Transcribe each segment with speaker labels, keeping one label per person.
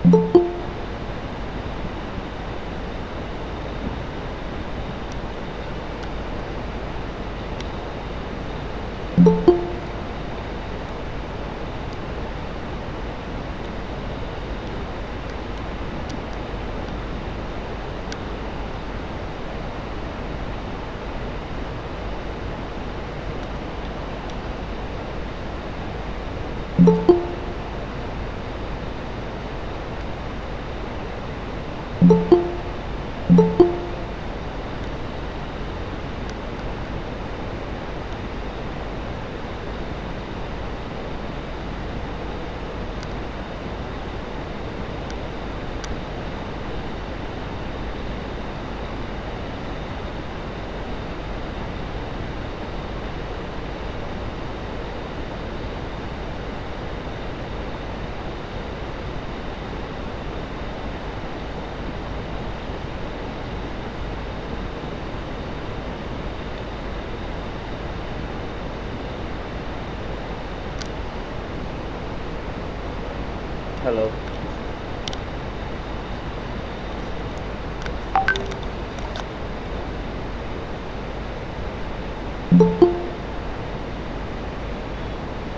Speaker 1: Hello,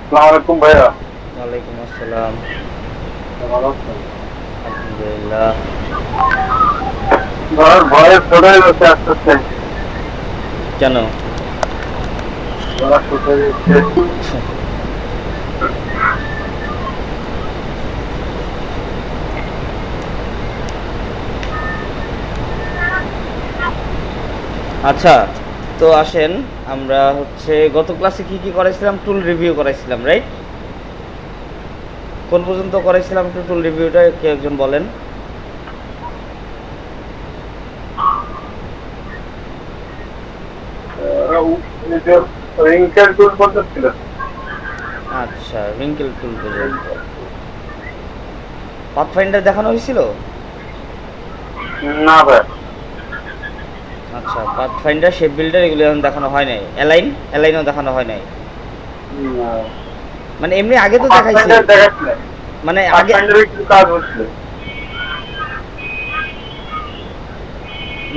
Speaker 2: আসসালামু আলাইকুম ভাইয়া।
Speaker 1: ওয়ালাইকুম আসসালাম।
Speaker 2: ভালো আছেন?
Speaker 1: আলহামদুলিল্লাহ।
Speaker 2: ধর ভয়ে ছোট হয়ে যাচ্ছে আস্তে আস্তে।
Speaker 1: কেন?
Speaker 2: গলা ছোট হয়ে যাচ্ছে।
Speaker 1: আচ্ছা, তো আসেন আমরা হচ্ছে গত ক্লাসে কি কি করাইছিলাম, টুল রিভিউ করাইছিলাম, রাইট? কোন পর্যন্ত করাইছিলাম একটু টুল রিভিউটা কে একজন বলেন।
Speaker 2: রিংকেল টুল পদ্ধতি
Speaker 1: আচ্ছা, রিঙ্কেল টুল পর্যন্ত। পাথফাইন্ডার দেখানো হয়েছিল?
Speaker 2: না ভাই।
Speaker 1: আচ্ছা, পাথফাইন্ডার, শেপ বিল্ডার এগুলো এখন দেখানো হয় নাই। অ্যালাইনও দেখানো হয় নাই। মানে এমনি আগে তো দেখাইছি,
Speaker 2: দেখাচ্ছিলেন
Speaker 1: মানে আগে
Speaker 2: পাথফাইন্ডারে কিছু কাজ হচ্ছে।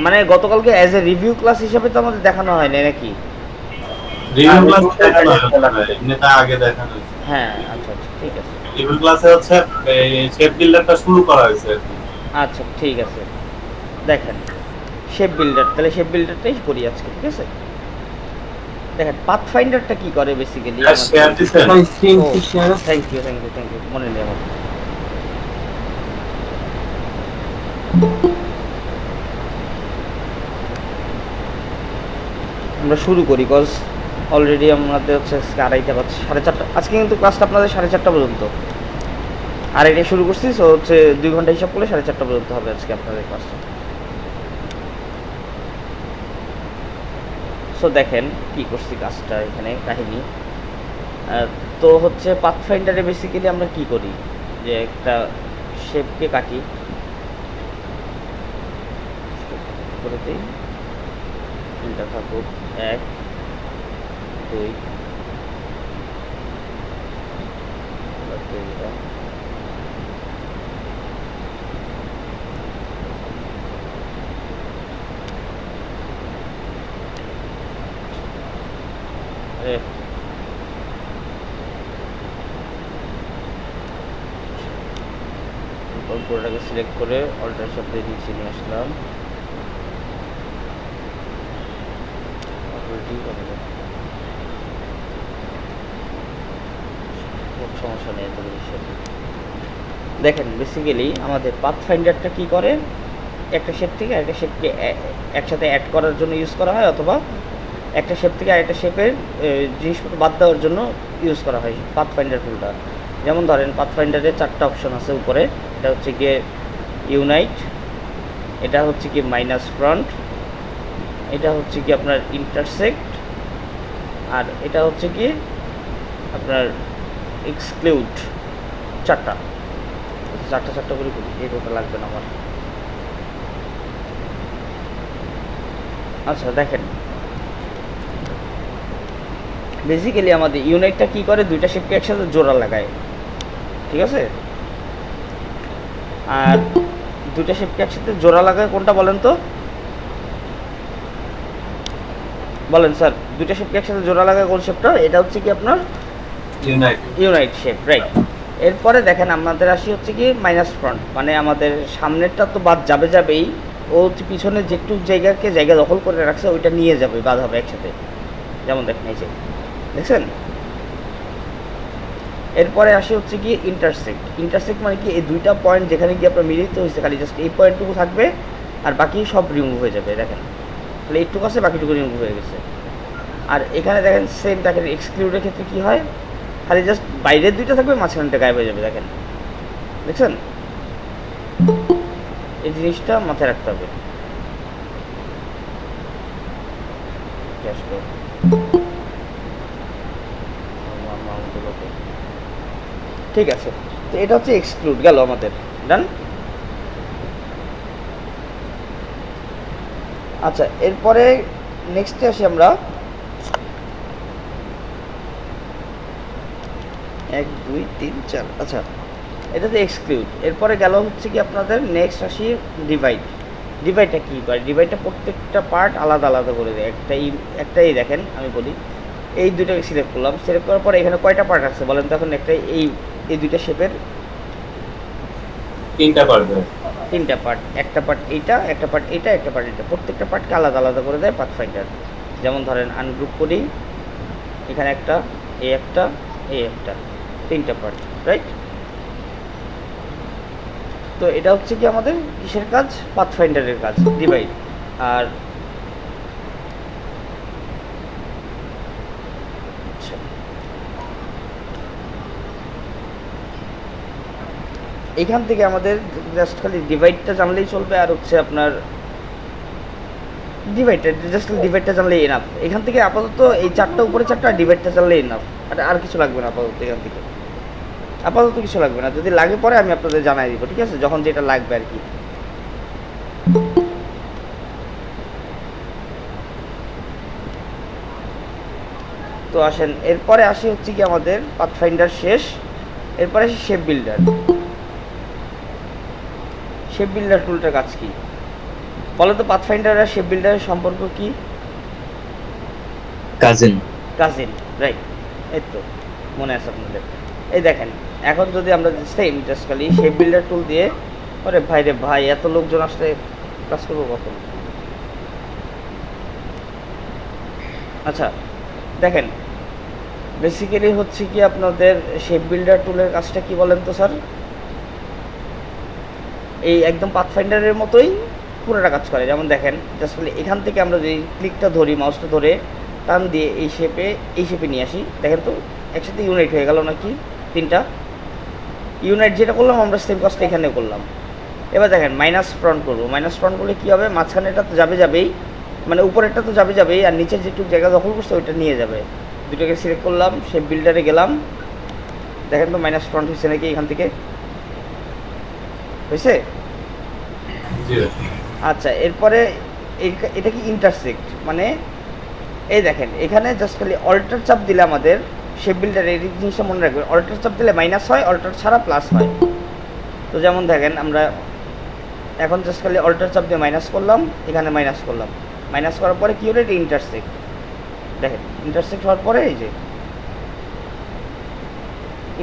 Speaker 1: মানে গতকালকে অ্যাজ এ রিভিউ ক্লাস হিসেবে তো আমাদের দেখানো হয় নাই নাকি?
Speaker 3: রিভিউ ক্লাসে দেখানো হয়েছে, এমনিটা আগে দেখানো হয়েছে।
Speaker 1: হ্যাঁ, আচ্ছা আচ্ছা, ঠিক আছে।
Speaker 3: রিভিউ ক্লাসে হচ্ছে এই শেপ বিল্ডারটা শুরু করা হয়েছে আর কি।
Speaker 1: আচ্ছা, ঠিক আছে। দেখেন, শেপ বিল্ডার, তাহলে শেপ বিল্ডারটাই করি আজকে, ঠিক আছে? দেখেন, পাথফাইন্ডারটা কি করে বেসিক্যালি
Speaker 3: আর শেয়ার দিছেন?
Speaker 1: Thank you thank you thank you, মনে নেই আমার। আমরা শুরু করি, কজ অলরেডি আমাদের হচ্ছে আজকে আড়াইটা বাজছে, 4:30। আজকে কিন্তু ক্লাসটা আপনাদের 4:30 পর্যন্ত, আড়াইটায় শুরু করছি, সো হচ্ছে 2 ঘন্টা হিসাব করলে 4:30 পর্যন্ত হবে আজকে আপনাদের ক্লাসটা। সো দেখেন কি করছি কাজটা, এখানে কাহিনী। তো হচ্ছে পাথফাইন্ডারে বেসিক্যালি আমরা কি করি, যে একটা শেপকে কাটি করে দিই, তিনটা থাকুক, 1 2 3টা, পুরোটাকে সিলেক্ট করে অল্টার শব্দে নিচে নিয়ে আসলাম। সমস্যা নেই এত বিষয়। দেখেন বেসিক্যালি আমাদের পাথফাইন্ডারটা কি করে, একটা শেপ থেকে আরেকটা শেপকে একসাথে অ্যাড করার জন্য ইউজ করা হয়, অথবা একটা শেপ থেকে আরেকটা শেপের জিনিসপত্র বাদ দেওয়ার জন্য ইউজ করা হয় পাথফাইন্ডার টুলটা। যেমন ধরেন পাথফাইন্ডারে 4টা অপশন আছে উপরে। এটা হচ্ছে গিয়ে ইউনাইট, এটা হচ্ছে কি মাইনাস ফ্রন্ট, এটা হচ্ছে কি আপনার ইন্টারসেক্ট, আর এটা হচ্ছে কি আপনার এক্সক্লুড। 4টা করে করি, এই দুটো লাগবে না আমার। আচ্ছা দেখেন, বেসিক্যালি আমাদের ইউনাইটটা কি করে, দুইটা শেপকে একসাথে জোড়া লাগায়, ঠিক আছে? আর দুইটা শেপকে একসাথে জোড়া লাগায় কোনটা বলেন তো? বলেন স্যার, দুইটা শেপকে একসাথে জোড়া লাগায় কোন শেপটা? এটা হচ্ছে কি আপনার ইউনাইট শেপ, রাইট। এরপরে দেখেন আমাদের আসি হচ্ছে কি মাইনাস ফ্রন্ট, মানে আমাদের সামনেরটা তো বাদ যাবেই, ও হচ্ছে পিছনে যেটুক জায়গা দখল করে রাখছে ওইটা নিয়ে যাবে, বাদ হবে একসাথে। যেমন দেখেন এই যে দেখছেন। এরপরে আসি হচ্ছে কি ইন্টারসেক্ট মানে কি এই দুইটা পয়েন্ট যেখানে গিয়ে আপনার মিলিত হয়েছে, খালি জাস্ট এই পয়েন্টটুকু থাকবে আর বাকি সব রিমুভ হয়ে যাবে। দেখেন তাহলে এইটুকু আছে, বাকিটুকু রিমুভ হয়ে গেছে। আর এখানে দেখেন সেম দেখেন এক্সক্লুডের ক্ষেত্রে কি হয়, খালি জাস্ট বাইরের দুইটা থাকবে, মাঝখানটা গায়েব হয়ে যাবে। দেখেন দেখছেন, এই জিনিসটা মাথায় রাখতে হবে। ঠিক আছে, তো এটা হচ্ছে এক্সক্লুড গেল আমাদের, ডান। আচ্ছা, এরপরে নেক্সটে আসি আমরা 1 2 3 4। আচ্ছা, এটাতে এক্সক্লুড। এরপরে গেল হচ্ছে কি আপনাদের নেক্সট আসি ডিভাইডটা কী করে? ডিভাইডটা প্রত্যেকটা পার্ট আলাদা আলাদা করে দেয়। একটাই দেখেন আমি বলি, এই দুইটাকে সিলেক্ট করলাম, সিলেক্ট করার পরে এখানে কয়টা পার্ট আছে বলেন তো? এখন একটা এই দুইটা শেপের তিনটা পার্ট, একটা পার্ট এইটা, একটা পার্ট এইটা, একটা পার্ট এইটা, প্রত্যেকটা পার্টকে আলাদা আলাদা করে দেয় পাথফাইন্ডার। যেমন ধরেন আনগ্রুপ করি, এখানে একটা, এই একটা, এই একটা, তিনটা পার্ট, রাইট। তো এটা হচ্ছে কি আমাদের কিসের কাজ? পাথফাইন্ডারের কাজ, ডিভাইড। আর এইখান থেকে আমাদের জাস্ট খালি ডিভাইডটা জানলেই চলবে, আর হচ্ছে আপনার ডিভাইডটা জানলেই এনাফ। এখান থেকে আপাতত এই চারটা উপরে চারটা, ডিভাইডটা জানলেই এনাফ, আর কিছু লাগবে না আপাতত। এখান থেকে আপাতত কিছু লাগবে না, যদি লাগে পরে আমি আপনাদের জানাই দিব, ঠিক আছে, যখন যেটা লাগবে আর কি। তো আসেন, এরপরে আসি হচ্ছে কি আমাদের পাথফাইন্ডার শেষ। এরপরে আসি শেপ বিল্ডার টুলটার কাজ কি বলো তো? পাথফাইন্ডার আর শেপ বিল্ডারের সম্পর্ক কি? Cousin, right. এই তো মনে আছে আপনাদের। এই দেখেন, এখন যদি আমরা সেম জাস্ট খালি শেপ বিল্ডার টুল দিয়ে, আরে ভাই রে ভাই, এত লোকজন আসলে ক্লাস করবো কখন? আচ্ছা দেখেন, বেসিক্যালি হচ্ছে কি আপনাদের শেপ বিল্ডার টুলের কাজটা কি বলেন তো স্যার? এই একদম পাথফাইন্ডারের মতোই পুরোটা কাজ করে। যেমন দেখেন, জাস্ট খালি এখান থেকে আমরা যদি ক্লিকটা ধরি, মাউসটা ধরে টান দিয়ে এই শেপে নিয়ে আসি, দেখেন তো একসাথে ইউনাইট হয়ে গেল নাকি? তিনটা ইউনাইট যেটা করলাম আমরা, সেম কাজটা এখানেও করলাম। এবার দেখেন মাইনাস ফ্রন্ট করবো, মাইনাস ফ্রন্ট করলে কী হবে? মাঝখানেটা তো যাবেই, মানে উপরেরটা তো যাবেই, আর নিচের যেটুকু জায়গা দখল করছে ওইটা নিয়ে যাবে। দুটোকে সিলেক্ট করলাম, শেপ বিল্ডারে গেলাম, দেখেন তো মাইনাস ফ্রন্ট হয়েছে নাকি? এখান থেকে হয়েছে। আচ্ছা, এরপরে এটা কি ইন্টারসেক্ট, মানে এই দেখেন এখানে জাস্ট খালি অল্টার চাপ দিলে আমাদের শেপ বিল্ডারে এই জিনিসটা মনে রাখবেন, অল্টার চাপ দিলে মাইনাস হয়, অল্টার ছাড়া প্লাস হয়। তো যেমন দেখেন আমরা এখন জাস্ট খালি অল্টার চাপ দিয়ে মাইনাস করলাম, এখানে মাইনাস করলাম, মাইনাস করার পরে কী হলো? এটা ইন্টারসেক্ট। দেখেন ইন্টারসেক্ট হওয়ার পরে এই যে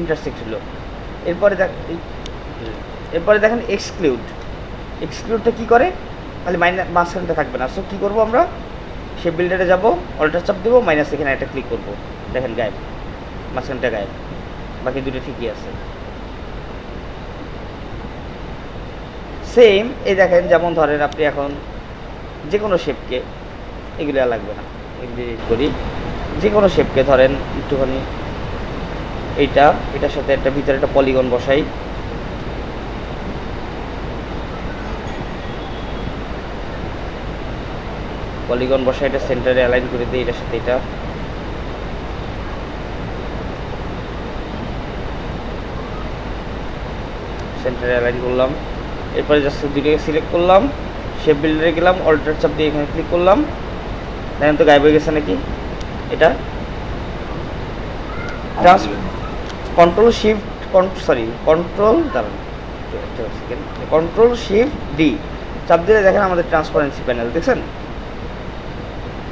Speaker 1: ইন্টারসেক্ট হলো। এরপরে দেখেন এক্সক্লুডটা কী করে? খালি মাঝখানটা থাকবে না। সো কী করবো আমরা? শেপ বিল্ডারে যাবো, অল্টার চাপ দেবো, মাইনাস এখানে একটা ক্লিক করবো, দেখেন গায়েব, মাঝখানটা গায়েব, বাকি দুটো ঠিকই আছে। সেম এই দেখেন, যেমন ধরেন আপনি এখন যে কোনো শেপকে, এগুলো আর লাগবে না, এগুলি করি, যে কোনো শেপকে ধরেন একটুখানি এটার সাথে একটা ভিতরে একটা পলিগন বসাই, এটা সেন্টারে অ্যালাইন করে দিই, এটার সাথে এটা, সেন্টারে অ্যালাইন করলাম। এরপরে জাস্ট দুটোকে সিলেক্ট করলাম, শেপ বিল্ডারে গেলাম, অল্টার চাপ দিয়ে এখানে ক্লিক করলাম, দেখেন তো গায়েব হয়ে গেছে নাকি? এটা কন্ট্রোল দাঁড়ান, একটা সেকেন্ড, কন্ট্রোল শিফট ডি চাপ দিলে দেখেন আমাদের ট্রান্সপারেন্সি প্যানেল দেখছেন,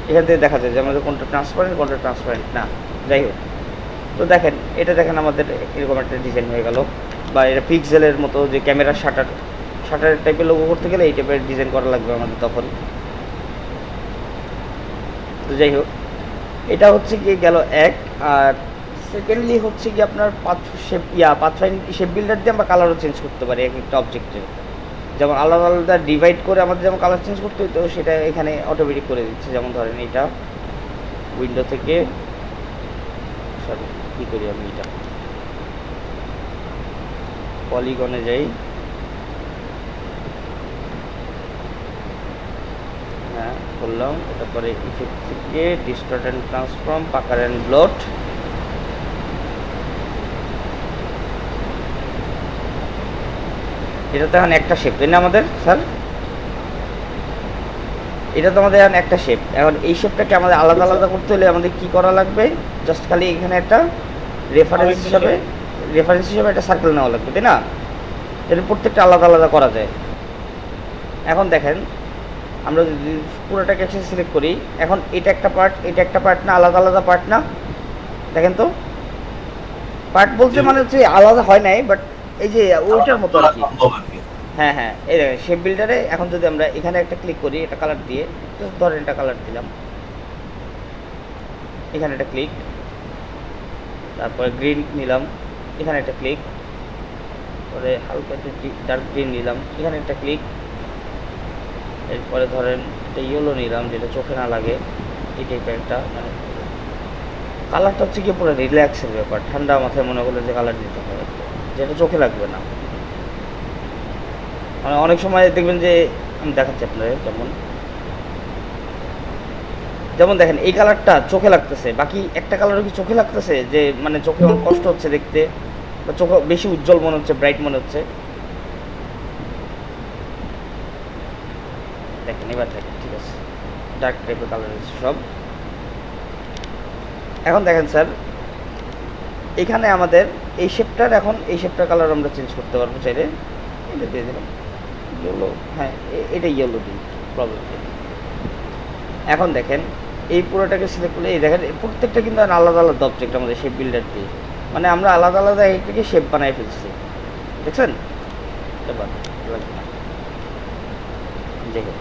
Speaker 1: এখান থেকে দেখা যায় যে আমাদের কোনটা ট্রান্সপারেন্ট না। যাই হোক, তো দেখেন এটা দেখেন আমাদের এরকম একটা ডিজাইন হয়ে গেল, বা এটা পিক্সেলের মতো যে ক্যামেরার শাটার টাইপের লোগো করতে গেলে এই টাইপের ডিজাইন করা লাগবে আমাদের তখন। তো যাই হোক, এটা হচ্ছে গিয়ে গেল এক। আর সেকেন্ডলি হচ্ছে কি আপনার পাথফাইন্ড শেপ বিল্ডার দিয়ে আমরা কালারও চেঞ্জ করতে পারি এক একটা অবজেক্টের, যেমন আলাদা আলাদা ডিভাইড করে আমাদের যেমন কালার চেঞ্জ করতে হতো সেটা এখানে অটোমেটিক করে দিচ্ছে। যেমন ধরেন এটা উইন্ডো থেকে, সরি কী করি আমি, এটা পলিগনে যাই, হ্যাঁ করলাম, এটা পরে ইফেক্ট থেকে ডিস্টর্ট অ্যান্ড ট্রান্সফর্ম, পাকার অ্যান্ড ব্লট, এটা তো এখন একটা শেপ তাই না আমাদের স্যার, এটা তো আমাদের এখন একটা শেপ। এখন এই শেপটাকে আমাদের আলাদা আলাদা করতে হলে আমাদের কি করা লাগবে, জাস্ট খালি এখানে একটা রেফারেন্স হিসাবে একটা সার্কেল নেওয়া লাগবে তাই না, এটা প্রত্যেকটা আলাদা আলাদা করা যায়। এখন দেখেন আমরা যদি পুরোটাকে একসাথে সিলেক্ট করি, এখন এটা একটা পার্ট না, আলাদা আলাদা পার্ট না, দেখেন তো পার্ট বলতে মানে হচ্ছে আলাদা হয় নাই, বাট এই যে ওইটার মতো আর কি। হ্যাঁ হ্যাঁ, এই দেখেন শেপ বিল্ডারে এখন যদি আমরা এখানে একটা ক্লিক করি, এটা কালার দিয়ে, ধরেন এটা কালার দিলাম, এখানে একটা ক্লিক, তারপরে গ্রিন নিলাম, এখানে একটা ক্লিক, পরে হালকা ডার্ক গ্রিন নিলাম, এখানে একটা ক্লিক, এরপরে ধরেন একটা ইয়েলো নিলাম যেটা চোখে না লাগে, এই টাইপের একটা, মানে কালারটা হচ্ছে কি পুরো রিল্যাক্সের ব্যাপার, ঠান্ডা মাথায় মনে করলে যে কালার দিতে হবে যেটা চোখে লাগবে না। মানে অনেক সময় দেখবেন যে আমি দেখাচ্ছি আপনাদের, যেমন দেখেন এই কালারটা চোখে লাগতেছে, বাকি একটা কালারও কি চোখে লাগতেছে, যে মানে চোখে অনেক কষ্ট হচ্ছে দেখতে, বা চোখে বেশি উজ্জ্বল মনে হচ্ছে, ব্রাইট মনে হচ্ছে, দেখেন এবার দেখেন ঠিক আছে, ডার্ক টাইপের কালার হচ্ছে সব। এখন দেখেন স্যার এখানে আমাদের এই শেপটার কালার আমরা চেঞ্জ করতে পারবো চাইলে, এটা দিয়ে দিলাম ইয়েলো, হ্যাঁ এটা ইয়েলো দিই, প্রবলেম নেই। এখন দেখেন এই পুরোটাকে সিলেক্ট করলে এই দেখেন প্রত্যেকটা কিন্তু আলাদা আলাদা অবজেক্ট আমাদের শেপ বিল্ডার দিয়ে, মানে আমরা আলাদা আলাদা এইটাকে শেপ বানায় ফেলছি, দেখছেন? এবার যাই হোক,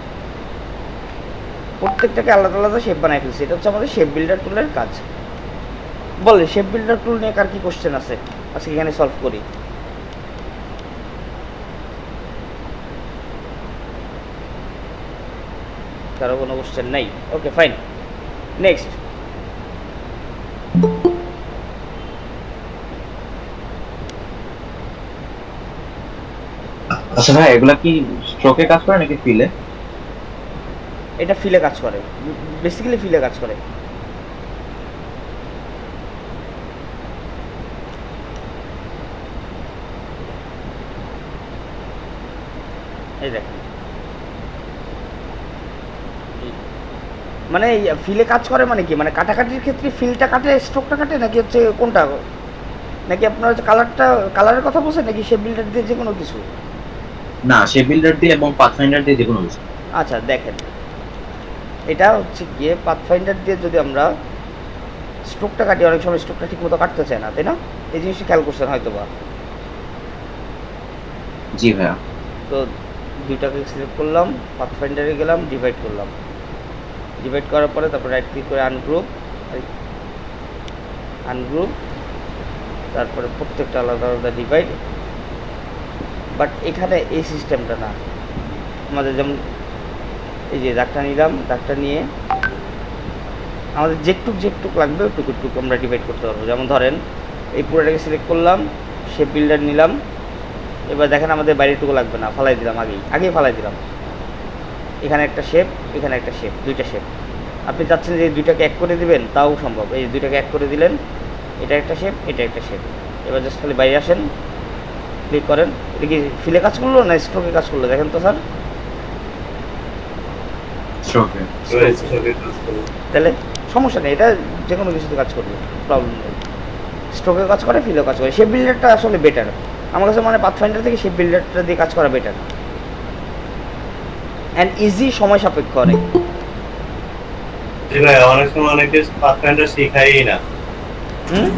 Speaker 1: প্রত্যেকটাকে আলাদা আলাদা শেপ বানায় ফেলছি, এটা হচ্ছে আমাদের শেপ বিল্ডার টুলের কাজ। বলে শেপ বিল্ডার টুল নিয়ে কার কি কোশ্চেন আছে আজকে এখানে সলভ করি। কারো কোনো কোশ্চেন নাই? Okay fine, next.
Speaker 4: আচ্ছা ভাই, এগুলা কি স্ট্রোকে কাজ করে নাকি ফিলে?
Speaker 1: এটা ফিলে কাজ করে, বেসিক্যালি ফিলে কাজ করে। এই দেখেন মানে ফিলে কাজ করে মানে কি, মানে কাটাকাটির ক্ষেত্রে ফিলটা কাটে, স্ট্রোকটা কাটে, নাকি হচ্ছে কোনটা, নাকি আপনার হচ্ছে কালারের কথা বলছেন, নাকি শেপ বিল্ডার দিয়ে যে কোনো কিছু?
Speaker 4: না, শেপ বিল্ডার দিয়ে এবং পাথফাইন্ডার দিয়ে যে কোনো কিছু।
Speaker 1: আচ্ছা দেখেন, এটা হচ্ছে গিয়ে পাথফাইন্ডার দিয়ে যদি আমরা স্ট্রোকটা কাটি, অনেক সময় স্ট্রোকটা ঠিক মতো কাটতে চায় না তাই না, এই জিনিসটা খেয়াল করছেন হয়তো বা।
Speaker 4: জি ভাইয়া।
Speaker 1: তো দুইটাকে সিলেক্ট করলাম, পাথফাইন্ডারে গেলাম, ডিভাইড করলাম, ডিভাইড করার পরে তারপর রাইট ক্লিক করে আনগ্রুপ, তারপরে প্রত্যেকটা আলাদা আলাদা ডিভাইড। বাট এখানে এই সিস্টেমটা না, আমাদের যেমন এই যে দাগটা নিলাম, দাগটা নিয়ে আমাদের যেটুক লাগবে ওটুকু আমরা ডিভাইড করতে পারবো। যেমন ধরেন এই পুরোটাকে সিলেক্ট করলাম, শেপ বিল্ডার নিলাম, এবার দেখেন আমাদের বাইরেটুকু লাগবে না, ফালাই দিলাম, আগেই ফালাই দিলাম। এখানে একটা শেপ, এখানে একটা শেপ, দুইটা শেপ। আপনি চাচ্ছেন যে দুইটাকে এক করে দিবেন, তাও সম্ভব। এই দুইটাকে এক করে দিলেন, এটা একটা শেপ, এটা একটা শেপ। এবার জাস্ট খালি বাইরে আসেন, ক্লিক করেন। এটা কি ফিলে কাজ করলো না স্ট্রোকে কাজ করলো দেখেন তো স্যার? তাহলে সমস্যা নেই, এটা যে কোনো কিছুতে কাজ করবে, প্রবলেম নেই। স্ট্রোকে কাজ করে, ফিলেও কাজ করে। শেপ বিল্ডারটা আসলে বেটার, আমার কাছে মানে পাথফাইন্ডার থেকে শেপ বিল্ডারটা দিয়ে কাজ করা বেটার অ্যান্ড ইজি, সময় সাপেক্ষ অনেক।
Speaker 3: জি ভাই, অনেক সময় অনেকে পাথফাইন্ডার শিখায়ই না।
Speaker 1: হুম,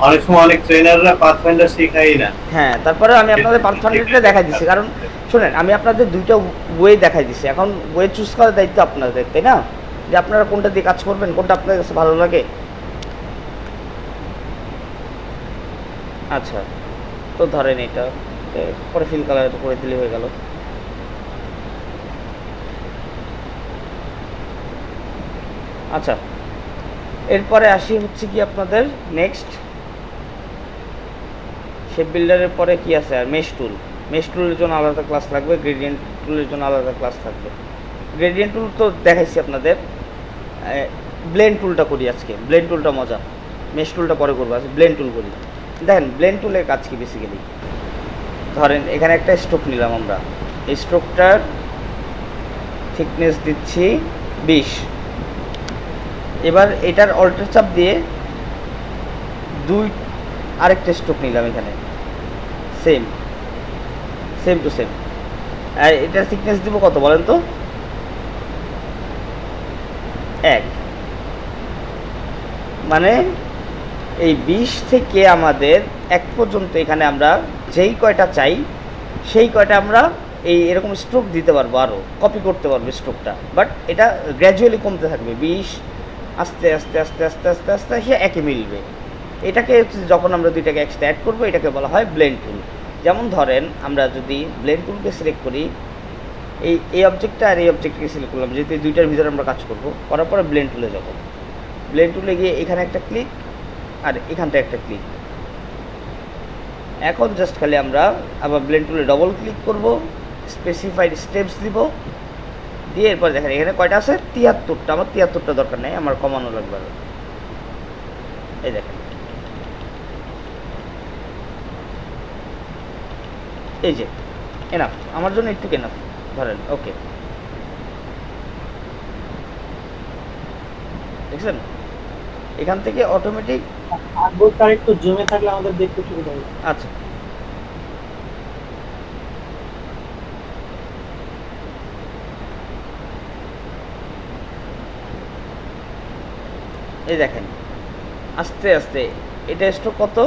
Speaker 3: অনেক সময় অনেক ট্রেনাররা পাথফাইন্ডার শিখায়ই না।
Speaker 1: হ্যাঁ, তারপরে আমি আপনাদের পাথফাইন্ডারটা দেখাই দিচ্ছি, কারণ শোনেন আমি আপনাদের দুইটা ওয়ে দেখাই দিচ্ছি, এখন ওয়ে চুজ করার দায়িত্ব আপনাদের, তাই না? যে আপনারা কোনটা দিয়ে কাজ করবেন, কোনটা আপনাদের কাছে ভালো লাগে। আচ্ছা, তো ধরেন এটা পরে ফিল কালার করে দিলে হয়ে গেল। আচ্ছা, এরপরে আসি হচ্ছে কি আপনাদের নেক্সট শেপ বিল্ডারের পরে কি আছে আর মেশ টুল। মেশ টুলের জন্য আলাদা ক্লাস লাগবে, গ্রেডিয়েন্ট টুলের জন্য আলাদা ক্লাস থাকবে। গ্রেডিয়েন্ট টুল তো দেখাইছি আপনাদের, ব্লেন্ড টুলটা করি আজকে। ব্লেন্ড টুলটা মজা, মেশ টুলটা পরে করবো, আজকে ব্লেন্ড টুল করি। দেখেন ব্লেন্ড টুলের কাজ কি বেসিক্যালি, ধরেন এখানে একটা স্ট্রোক নিলাম আমরা, এই স্ট্রোকটার থিকনেস দিচ্ছি 20। এবার এটার অল্টার চাপ দিয়ে আরেকটা স্ট্রোক নিলাম এখানে, সেম টু সেম। আর এটার থিকনেস দিব কত বলেন তো? 1। মানে এই 20 থেকে আমাদের 1 পর্যন্ত এখানে আমরা যেই কয়টা চাই সেই কয়টা আমরা এরকম স্ট্রোক দিতে পারবো, আরও কপি করতে পারবো স্ট্রোকটা। বাট এটা গ্র্যাজুয়ালি কমতে থাকবে, 20 আস্তে আস্তে আস্তে আস্তে আস্তে আস্তে সে একে মিলবে। এটাকে যখন আমরা দুইটাকে একসাথে অ্যাড করবো এটাকে বলা হয় ব্লেন্ড টুল। যেমন ধরেন আমরা যদি ব্লেন্ড টুলকে সিলেক্ট করি, এই অবজেক্টটা আর এই অবজেক্টকে সিলেক্ট করলাম, যেহেতু এই দুইটার ভিতরে আমরা কাজ করবো, করার পরে ব্লেন্ড টুলে যাব। ব্লেন্ড টুলে গিয়ে এখানে একটা ক্লিক আর এখানটা একটা ক্লিক। এখন জাস্ট খালি আমরা আবার ব্লেন্ড টুলে ডবল ক্লিক করব, স্পেসিফাইড স্টেপস দিব, দিয়ে এরপর দেখেন এখানে কয়টা আছে? 73টা। আমার 73টা দরকার নেই, আমার কমানো লাগবে আরো। এই দেখেন, এই যে এনাফ, আমার জন্য একটু এনাফ ধরেন। ওকে, দেখছেন এখান থেকে অটোমেটিক।
Speaker 5: আগ্রহটা একটু জমে থাকলে আমাদের দেখতে সুবিধা হবে।
Speaker 1: আচ্ছা, এই দেখেন আস্তে আস্তে এটা স্ট্রোক কত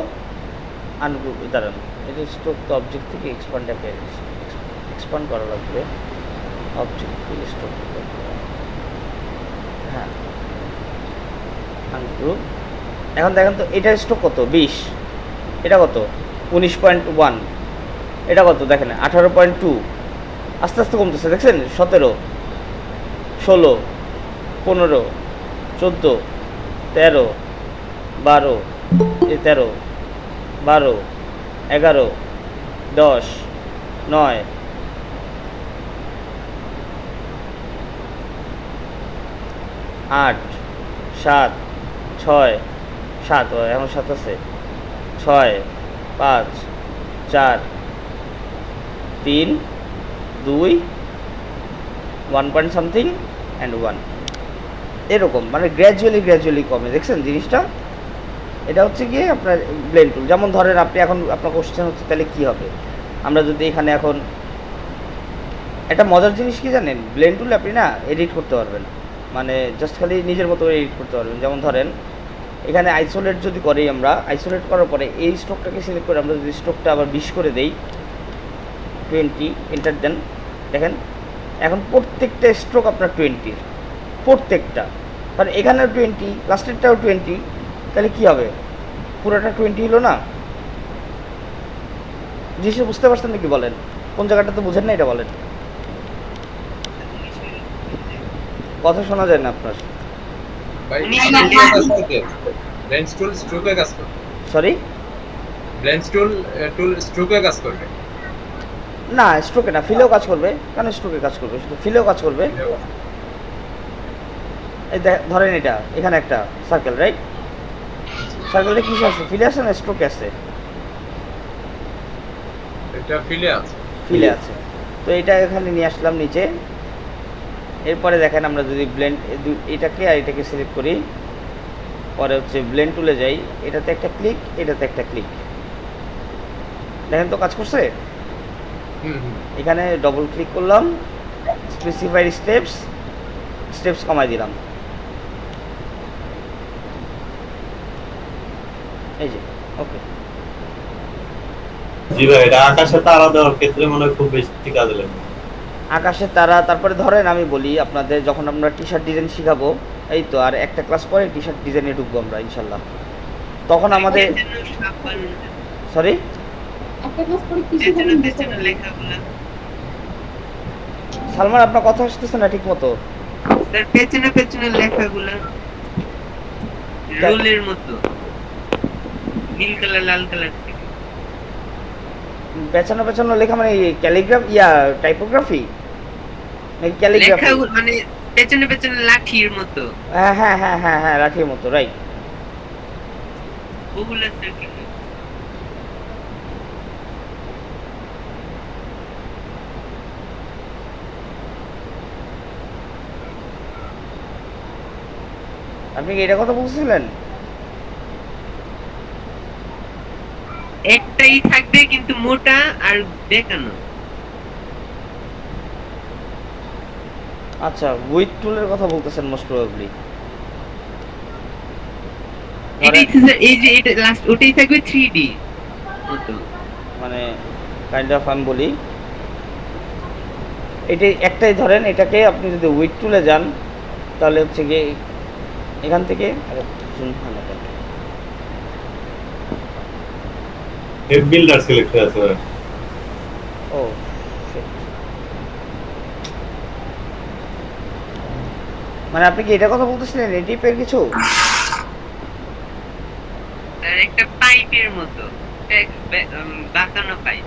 Speaker 1: আনগ্রুপ, দাঁড়ান এটা স্ট্রোক তো অবজেক্ট থেকে এক্সপান্ড করা লাগবে। অবজেক্ট থেকে স্ট্রোক, হ্যাঁ আনগ্রুপ। এখন দেখেন তো এটা স্ট্রোক কত? 20। এটা কত? 19.1। এটা কত দেখেন? 18.2। আস্তে আস্তে কমতেছে, দেখছেন? 17, 16, 15, 14, 13, 12, 13, 12, 11, 10, 9, 8, 7, 6, 7, এখন 7 আছে, 6, 5, 4, 3, 2, 1 পয়েন্ট সামথিং অ্যান্ড 1। এরকম মানে গ্র্যাজুয়ালি কমে, দেখছেন জিনিসটা? এটা হচ্ছে গিয়ে আপনার ব্লেন্ড টুল। যেমন ধরেন আপনি এখন আপনার কোশ্চেন হচ্ছে তাহলে কী হবে, আমরা যদি এখানে এখন একটা মজার জিনিস কি জানেন, ব্লেন্ড টুলে আপনি না এডিট করতে পারবেন, মানে জাস্ট খালি নিজের মতো এডিট করতে পারবেন। যেমন ধরেন এখানে আইসোলেট যদি করি, আমরা আইসোলেট করার পরে এই স্ট্রোকটাকে সিলেক্ট করে আমরা যদি স্ট্রোকটা আবার 20 করে দেই, 20 এন্টার দেন, দেখেন এখন প্রত্যেকটা স্ট্রোক আপনার 20, প্রত্যেকটা। কারণ এখানেও 20, লাস্টেরটাও 20, তাহলে কী হবে? পুরোটা 20 হলো না? জিনিসটা বুঝতে পারছেন নাকি বলেন? কোন জায়গাটা তো বুঝেন না এটা বলেন, কথা শোনা যায় না আপনার। সরি, না স্ট্রোকে না, ফিলেও কাজ করবে। কেন স্ট্রোকে কাজ করবে? শুধু ফিলেও কাজ করবে। এই ধরেন এটা এখানে একটা সার্কেল, রাইট? সার্কেলটা কিসে আছে? ফিলে আছে না স্ট্রোকে আছে?
Speaker 6: এটা
Speaker 1: ফিলে আছে। তো এটা এখানে নিয়ে আসলাম নিচে। এরপরে দেখেন আমরা যদি ব্লেন্ড এটাকে আর এটাকে সিলেক্ট করি, পরে হচ্ছে ব্লেন্ড টুলে যাই, এটাতে একটা ক্লিক, এটাতে একটা ক্লিক, দেখেন তো কাজ করছে। এখানে ডবল ক্লিক করলাম, স্পেসিফাইড স্টেপস কমাই দিলাম, এই যে ওকে।
Speaker 3: জি ভাই, এটা আকাশে তারা দেওয়ার ক্ষেত্রে মনে হয় খুব বেশি কাজে লাগে।
Speaker 1: আকাশের তারা, তারপরে ধরেন আমি বলি আপনাদের, যখন আমরা টি শার্ট ডিজাইন শিখাবো, এই তো আর একটা ক্লাস পরে টি শার্ট ডিজাইনে ঢুকবো আমরা ইনশাল্লাহ, তখন আমাদের সরি সালমান আপনার কথা আসতেছে না ঠিক মতো।
Speaker 6: পেছনে পেছনে লেখাগুলো রোলের মতো নীল কালার লাল কালার
Speaker 1: পেছানো পেছানো লেখা মানে ক্যালিগ্রাফ টাইপোগ্রাফি নাকি ক্যালিগ্রাফি?
Speaker 6: লেখাগুলো মানে পেছনে পেছনে লাঠির মতো।
Speaker 1: হ্যাঁ হ্যাঁ হ্যাঁ হ্যাঁ হ্যাঁ লাঠির মতো, রাইট।
Speaker 6: ওগুলো সার্কেল
Speaker 1: আপনি কি এটা কথা বলছিলেন?
Speaker 6: একটাই থাকবে কিন্তু মোটা আর দেখানো।
Speaker 1: আচ্ছা, উইথ টুলের কথা বলতেছেন মোস্ট প্রবাবলি।
Speaker 6: এই যে এটা লাস্ট ওটাই থাকবে 3D মতো।
Speaker 1: মানে কাইন্ড অফ আমি বলি, এটাই একটাই ধরেন, এটাকে আপনি যদি উইথ টুলে যান তাহলে হচ্ছে গিয়ে এখান থেকে
Speaker 3: এফ বিল্ডার সিলেক্ট হয়ে আছে ভাই।
Speaker 1: ও shit. মানে আপনি কি এটা কথা বলতেছিলেন এই টাইপের কিছু?
Speaker 6: আর একটা পাইপের মতো বাঁকানো পাইপ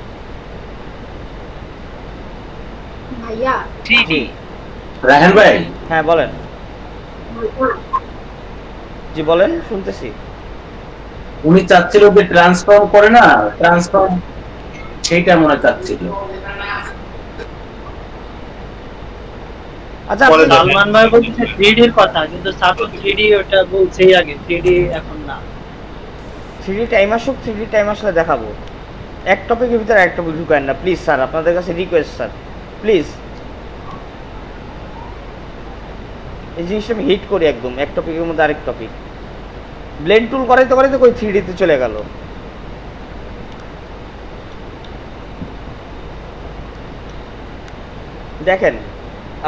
Speaker 7: ভাইয়া
Speaker 6: 3D।
Speaker 4: রায়হান ভাই,
Speaker 1: হ্যাঁ বলেন। জি বলেন, শুনতেছি।
Speaker 4: উনি চাচ্ছিল যে ট্রান্সফর্ম করে না, ট্রান্সফর্ম সেইটা মনে চাচ্ছিল।
Speaker 1: আচ্ছা
Speaker 3: পরে
Speaker 1: আপনি-
Speaker 3: দেখেন।
Speaker 5: সালমান ভাই বলছে 3D এর কথা, কিন্তু সাপোজ 3D ওটা বলছেই আগে, 3D এখন না।
Speaker 1: 3D টাইম আসুক, 3D টাইম আসলে দেখাবো। এক টপিকের ভিতরে এক টপিক ঢুকায়েন না প্লিজ স্যার, আপনাদের কাছে রিকোয়েস্ট স্যার প্লিজ। এই জিনিসটা আমি হিট করি একদম, এক টপিকের মধ্যে আরেক টপিক। ব্লেন্ড টুল করাইতে করাইতে কই 3D তে চলে গেল। দেখেন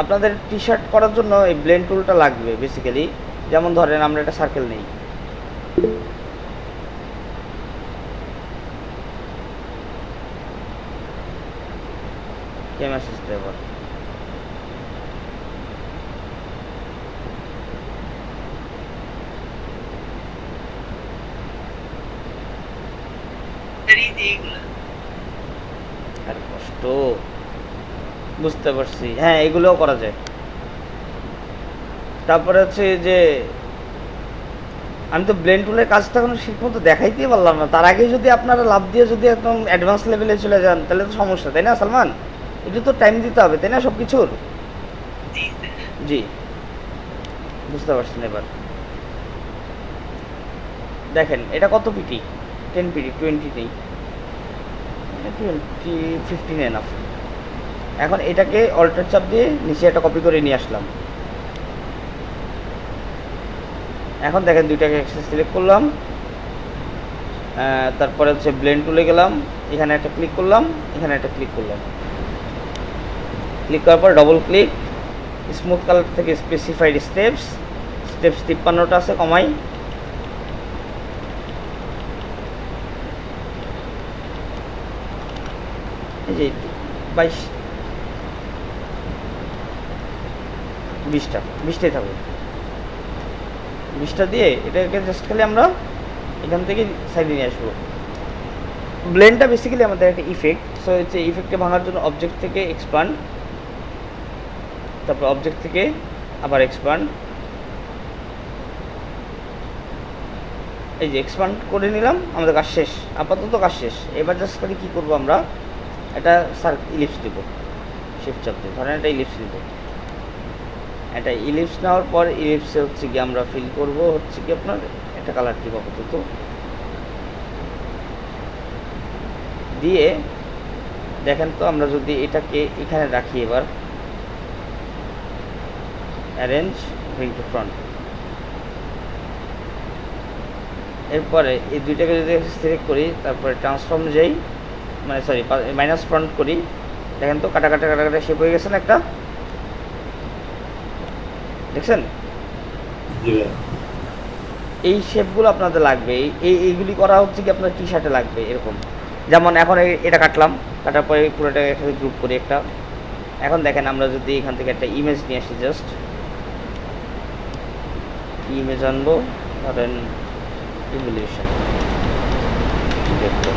Speaker 1: আপনাদের টি শার্ট করার জন্য এই ব্লেন্ড টুলটা লাগবে বেসিক্যালি। যেমন ধরেন আমরা একটা সার্কেল নেই, কেমেসিস ড্রাইভার, আর কষ্ট বুঝতে পারছি, হ্যাঁ এগুলোও করা যায়। তারপরে হচ্ছে যে আমি তো ব্লেন্ড টুলের কাজটা কোনো ঠিক মতো দেখাইতেই পারলাম না, তার আগে যদি আপনারা লাভ দিয়ে যদি একদম অ্যাডভান্স লেভেলে চলে যান তাহলে তো সমস্যা, তাই না সালমান? একটু তো টাইম দিতে হবে তাই না সব কিছুর? জি বুঝতে পারছেন। এবার দেখেন এটা কত পিটি, 10 পিটি, 20 নেই, 15 এনাফ। এখন এটাকে অল্টার চাপ দিয়ে নিচে একটা কপি করে নিয়ে আসলাম। এখন দেখেন দুইটাকে একসাথে সিলেক্ট করলাম, তারপরে হচ্ছে ব্লেন্ড টুলে গেলাম, এখানে একটা ক্লিক করলাম, এখানে একটা ক্লিক করলাম, ক্লিক করার পর ডবল ক্লিক, স্মুথ কালার থেকে স্পেসিফাইড স্টেপস 53টা আছে, কমাই, এই যে 22 20টাই থাকবে, 20টা দিয়ে এটাকে জাস্ট খালি আমরা এখান থেকে সাইডে নিয়ে আসবো। ব্লেন্ডটা বেসিক্যালি আমাদের একটা ইফেক্ট, সো হচ্ছে ইফেক্টকে ভাঙার জন্য অবজেক্ট থেকে এক্সপান্ড, তারপর অবজেক্ট থেকে আবার এক্সপান্ড, এই যে এক্সপান্ড করে নিলাম, আমাদের কাজ শেষ, আপাতত কাজ শেষ। এবার জাস্ট খালি কী করবো, আমরা একটা ইলিপস দেবো, শিফট চাপ দিয়ে ধরেন একটা ইলিপস দেবো। একটা ইলিপস নেওয়ার পর ইলিপসে হচ্ছে কি আমরা ফিল করব হচ্ছে কি আপনার একটা কালার দিব আপাতত, দিয়ে দেখেন তো আমরা যদি এটাকে এখানে রাখি এবার অ্যারেঞ্জ ব্রিং টু ফ্রন্ট, এরপরে এই দুইটাকে যদি সিলেক্ট করি তারপরে ট্রান্সফর্ম যাই মানে সরি মাইনাস ফ্রন্ট করি, দেখেন তো কাটা কাটা কাটা কাটা শেপ হয়ে গেছে না একটা, দেখছেন?
Speaker 3: জি ভাই।
Speaker 1: এই শেপগুলো আপনাদের লাগবে, এইগুলি করা হচ্ছে কি আপনার টি শার্টে লাগবে এরকম। যেমন এখন এটা কাটলাম, কাটার পরে পুরোটা একসাথে গ্রুপ করি একটা। এখন দেখেন আমরা যদি এখান থেকে একটা ইমেজ নিয়ে আসি, জাস্ট ইমেজ আনবো, ধরেন ইভলিউশন দেখবো,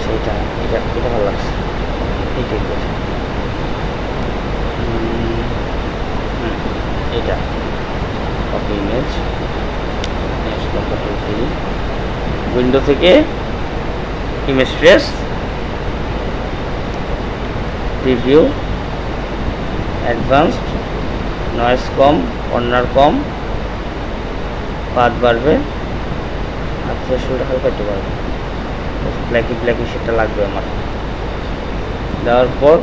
Speaker 1: সেইটা এটা এটা ভালো লাগছে, এইটাই করি। এটা কপি ইমেজ, উইন্ডো থেকে image trace, preview, advanced, noise কম, কর্নার কম, পাত বাড়বে, আর থ্রেশহোল্ড হালকা একটু বাড়বে, ব্ল্যাকি ব্ল্যাকি সেটা লাগবে আমার। দেওয়ার পর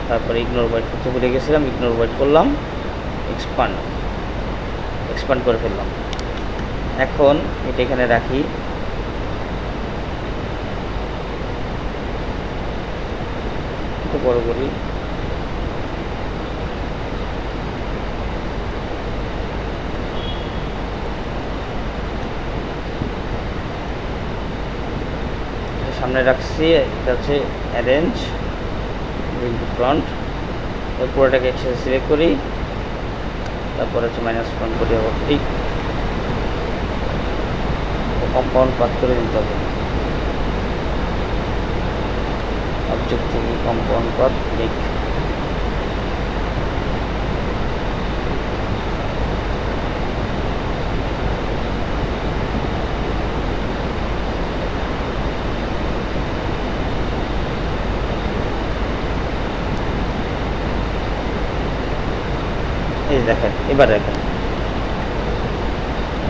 Speaker 1: তারপরে ইগনোর হোয়াইট করতে ভুলে গেছিলাম, ইগনোর হোয়াইট করলাম, এক্সপান্ড করে ফেললাম। এখন এটা এখানে রাখি, একটু বড় করি, সামনে রাখছি। এটা হচ্ছে অ্যারেঞ্জ ব্রিং টু ফ্রন্ট, পুরোটাকে একসাথে সিলেক্ট করি, তারপর হচ্ছে মাইনাস ফ্রন্ট করি, আবার ঠিক কম্পাউন্ড পাত করে দিতে হবে, অবজেক্ট থেকে কম্পাউন্ড পাত ঠিক। এই দেখেন, এবার দেখেন,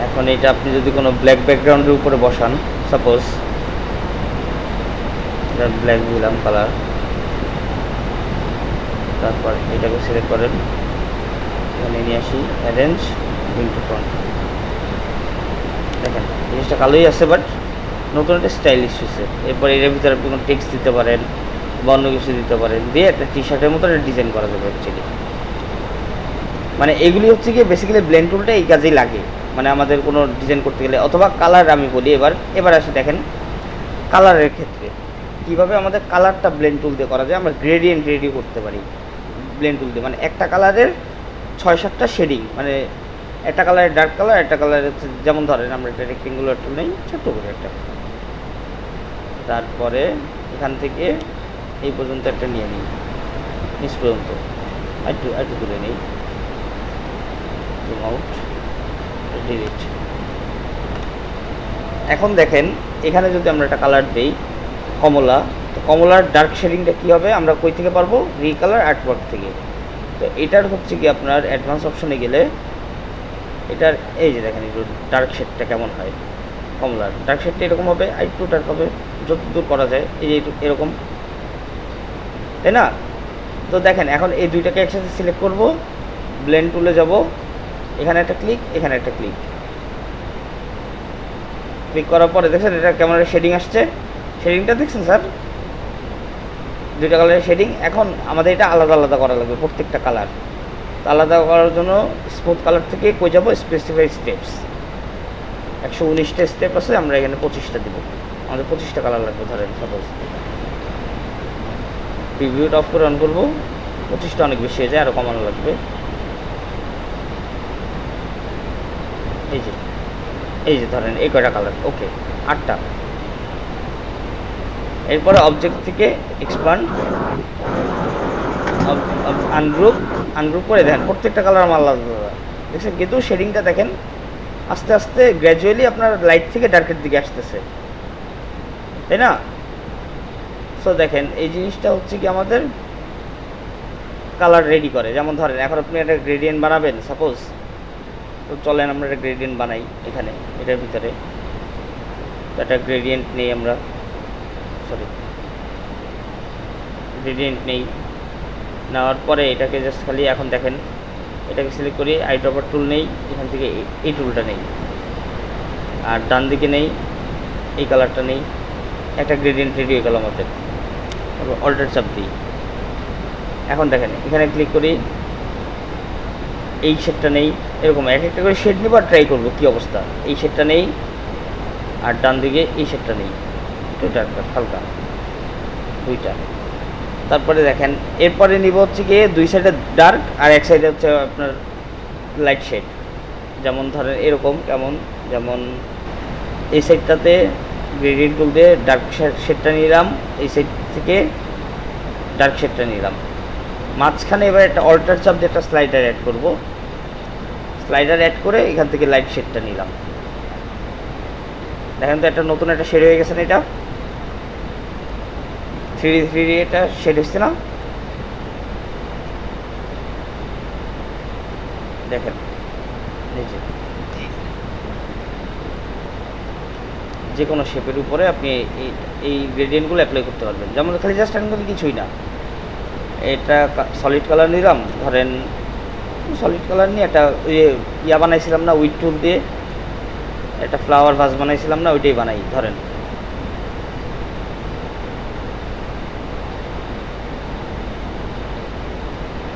Speaker 1: এখন এটা আপনি যদি কোনো ব্ল্যাক ব্যাকগ্রাউন্ডের উপরে বসান, সাপোজ এটা ব্ল্যাক দিলাম কালার, তারপর এটাকে সিলেক্ট করেন, এখানে নিয়ে আসি অ্যারেঞ্জ ব্রিং টু ফ্রন্ট, দেখেন জিনিসটা কালোই আছে বাট নতুন একটা স্টাইলিশ হয়েছে। এরপর এর ভিতরে আপনি কোনো টেক্সট দিতে পারেন বা অন্য কিছু দিতে পারেন, দিয়ে একটা টি শার্টের মতো একটা ডিজাইন করা যাবে অ্যাকচুয়ালি। মানে এগুলি হচ্ছে গিয়ে বেসিক্যালি ব্লেন্ড টুলটা এই কাজেই লাগে, মানে আমাদের কোনো ডিজাইন করতে গেলে, অথবা কালার আমি বলি। এবার আসি দেখেন কালারের ক্ষেত্রে কীভাবে আমাদের কালারটা ব্লেন্ড টুল দিয়ে করা যায়। আমরা গ্রেডিয়েন্ট রেডি করতে পারি ব্লেন্ড টুল দিয়ে, মানে একটা কালারের 6-7টা শেডিং, মানে একটা কালারের ডার্ক কালার, একটা কালারের যেমন ধরেন আমরা একটা রেক্টেঙ্গুলার টুল নেই ছোট্ট করে একটা, তারপরে এখান থেকে এই পর্যন্ত একটা নিয়ে নিই, নিচ পর্যন্ত একটু তুলে নিই, আউট, ডিলিট। এখন দেখেন এখানে যদি আমরা একটা কালার দিই কমলা, তো কমলার ডার্ক শেডিংটা কী হবে আমরা কই থেকে পারবো? রিকালার আর্টওয়ার্ক থেকে। তো এটার হচ্ছে কি আপনার অ্যাডভান্স অপশনে গেলে এটার এই যে দেখেন একটু ডার্ক শেডটা কেমন হয়, কমলার ডার্ক শেডটা এরকম হবে, আর একটু ডার্ক হবে যত দূর করা যায়, এই যে এরকম, তাই না? তো দেখেন এখন এই দুইটাকে একসাথে সিলেক্ট করব, ব্লেন্ড টুলে যাব, এখানে একটা ক্লিক, এখানে একটা ক্লিক, ক্লিক করার পরে দেখছেন এটা কেমন একটা শেডিং আসছে, শেডিংটা দেখছেন স্যার? দুইটা কালারের শেডিং। এখন আমাদের এটা আলাদা আলাদা করা লাগবে প্রত্যেকটা কালার। তো আলাদা করার জন্য স্মুথ কালার থেকে কই যাব? স্পেসিফাই স্টেপস, 119টা স্টেপ আছে, আমরা এখানে 25টা দেবো, আমাদের 25টা কালার লাগবে ধরেন সাপোজ। প্রিভিউটা অফ করে অন করবো, 25টা অনেক বেশি হয়ে যায়, আরও কমানো লাগবে। এই যে ধরেন এই কয়টা কালার, ওকে 8টা। এরপরে অবজেক্ট থেকে এক্সপান্ড, আনগ্রুপ করে দেন, প্রত্যেকটা কালার আমার আলাদা। দেখছেন, কিন্তু শেডিংটা দেখেন আস্তে আস্তে গ্র্যাজুয়ালি আপনার লাইট থেকে ডার্কের দিকে আসতেছে, তাই না? সো দেখেন এই জিনিসটা হচ্ছে কি আমাদের কালার রেডি করে। যেমন ধরেন এখন আপনি একটা গ্রেডিয়েন্ট বানাবেন সাপোজ, তো চলেন আমরা একটা গ্রেডিয়েন্ট বানাই এখানে এটার ভিতরে। একটা গ্রেডিয়েন্ট নেই আমরা, সরি গ্রেডিয়েন্ট নেই, নেওয়ার পরে এটাকে জাস্ট খালি এখন দেখেন এটাকে সিলেক্ট করি, আই ড্রপার টুল নেই, এখান থেকে এই টুলটা নেই, আর ডান দিকে নেই এই কালারটা নেই, একটা গ্রেডিয়েন্ট রেডি হয়ে গেল আমাদের। তারপর অল্টার চাপ দিই, এখন দেখেন এখানে ক্লিক করি, এই শেডটা নেই, এরকম এক একটা করে শেড নেবার ট্রাই করবো কী অবস্থা। এই শেডটা নেই, আর ডান দিকে এই শেডটা নেই, একটু ডার্ক হালকা দুইটা। তারপরে দেখেন এরপরে নিব হচ্ছে গিয়ে দুই সাইডে ডার্ক আর এক সাইডে হচ্ছে আপনার লাইট শেড। যেমন ধরেন এরকম কেমন, যেমন এই সাইডটাতে গ্রেডিয়েন্ট টুল দিয়ে ডার্ক শেডটা নিলাম, এই সাইড থেকে ডার্ক শেডটা নিলাম, মাঝখানে এবার একটা অল্টার চাপ দিয়ে একটা স্লাইডার অ্যাড করব, স্লাইডার অ্যাড করে এখান থেকে লাইট শেডটা নিলাম। দেখেন তো একটা নতুন একটা শেড হয়ে গেছে না, এটা 3D এটা শেড হচ্ছে না, দেখেন নিচে যে কোনো শেপের উপরে আপনি এই গ্রেডিয়েন্টগুলো অ্যাপ্লাই করতে পারবেন। যেমন খালি জাস্ট আমি কিছুই না, এটা সলিড কালার নিলাম, ধরেন সলিড কালার নিয়ে একটা ইয়া বানাইছিলাম না উইড টুল দিয়ে, একটা ফ্লাওয়ার ভাস বানাইছিলাম না, ওইটাই বানাই। ধরেন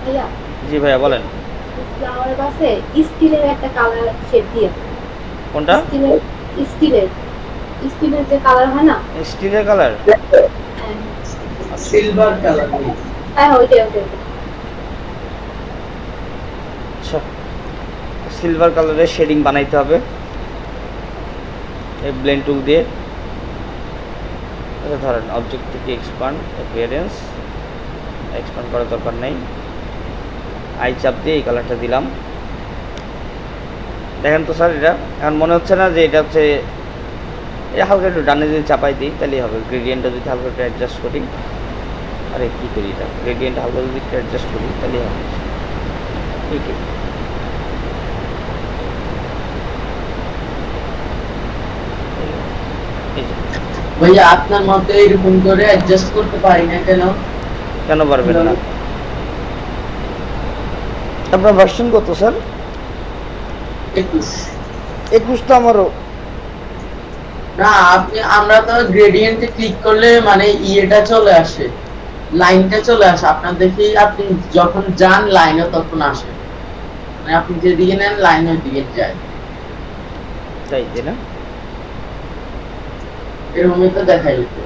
Speaker 7: ভাইয়া
Speaker 1: জি ভাইয়া বলেন,
Speaker 7: ফ্লাওয়ার বাসে স্টিলের একটা কালার শেড দিয়ে দাও।
Speaker 1: কোনটা?
Speaker 7: স্টিলের স্টিলের যে কালার হয় না,
Speaker 1: স্টিলের কালার,
Speaker 7: হ্যাঁ
Speaker 4: সিলভার কালার।
Speaker 7: হ্যাঁ ওইটাই ওইটাই।
Speaker 1: আচ্ছা সিলভার কালারের শেডিং বানাইতে হবে এই ব্লেন্ড টুল দিয়ে। আচ্ছা ধরেন অবজেক্ট থেকে এক্সপান্ড অ্যাপিয়ারেন্স, এক্সপান্ড করার দরকার নেই, আই চাপ দিয়ে এই কালারটা দিলাম। দেখেন তো স্যার এটা এখন মনে হচ্ছে না যে এটা হচ্ছে, এটা হালকা একটু ডানে যদি চাপাই দিই তাহলেই হবে। গ্রেডিয়েন্টটা যদি হালকা একটু অ্যাডজাস্ট করি, আরে কী করি এটা, গ্রেডিয়েন্টটা হালকা যদি একটু অ্যাডজাস্ট করি তাহলেই হবে। ঠিক আছে
Speaker 6: ভাইয়া আপনার মতে এরকম করে অ্যাডজাস্ট করতে পারি না কেন?
Speaker 1: কেন পারবেন না? আপনার ভার্সন কত স্যার? 21 তো আমারও।
Speaker 6: না আমরা তো গ্রেডিয়েন্টে ক্লিক করলে মানে ইয়েটা চলে আসে, লাইনটা চলে আসে। আপনার দেখি আপনি যখন যান লাইনও তখন আসে, মানে আপনি যেদিকে নেন লাইন ওই দিকে যায়,
Speaker 1: তাই না?
Speaker 6: এরকমই তো দেখাই হচ্ছে।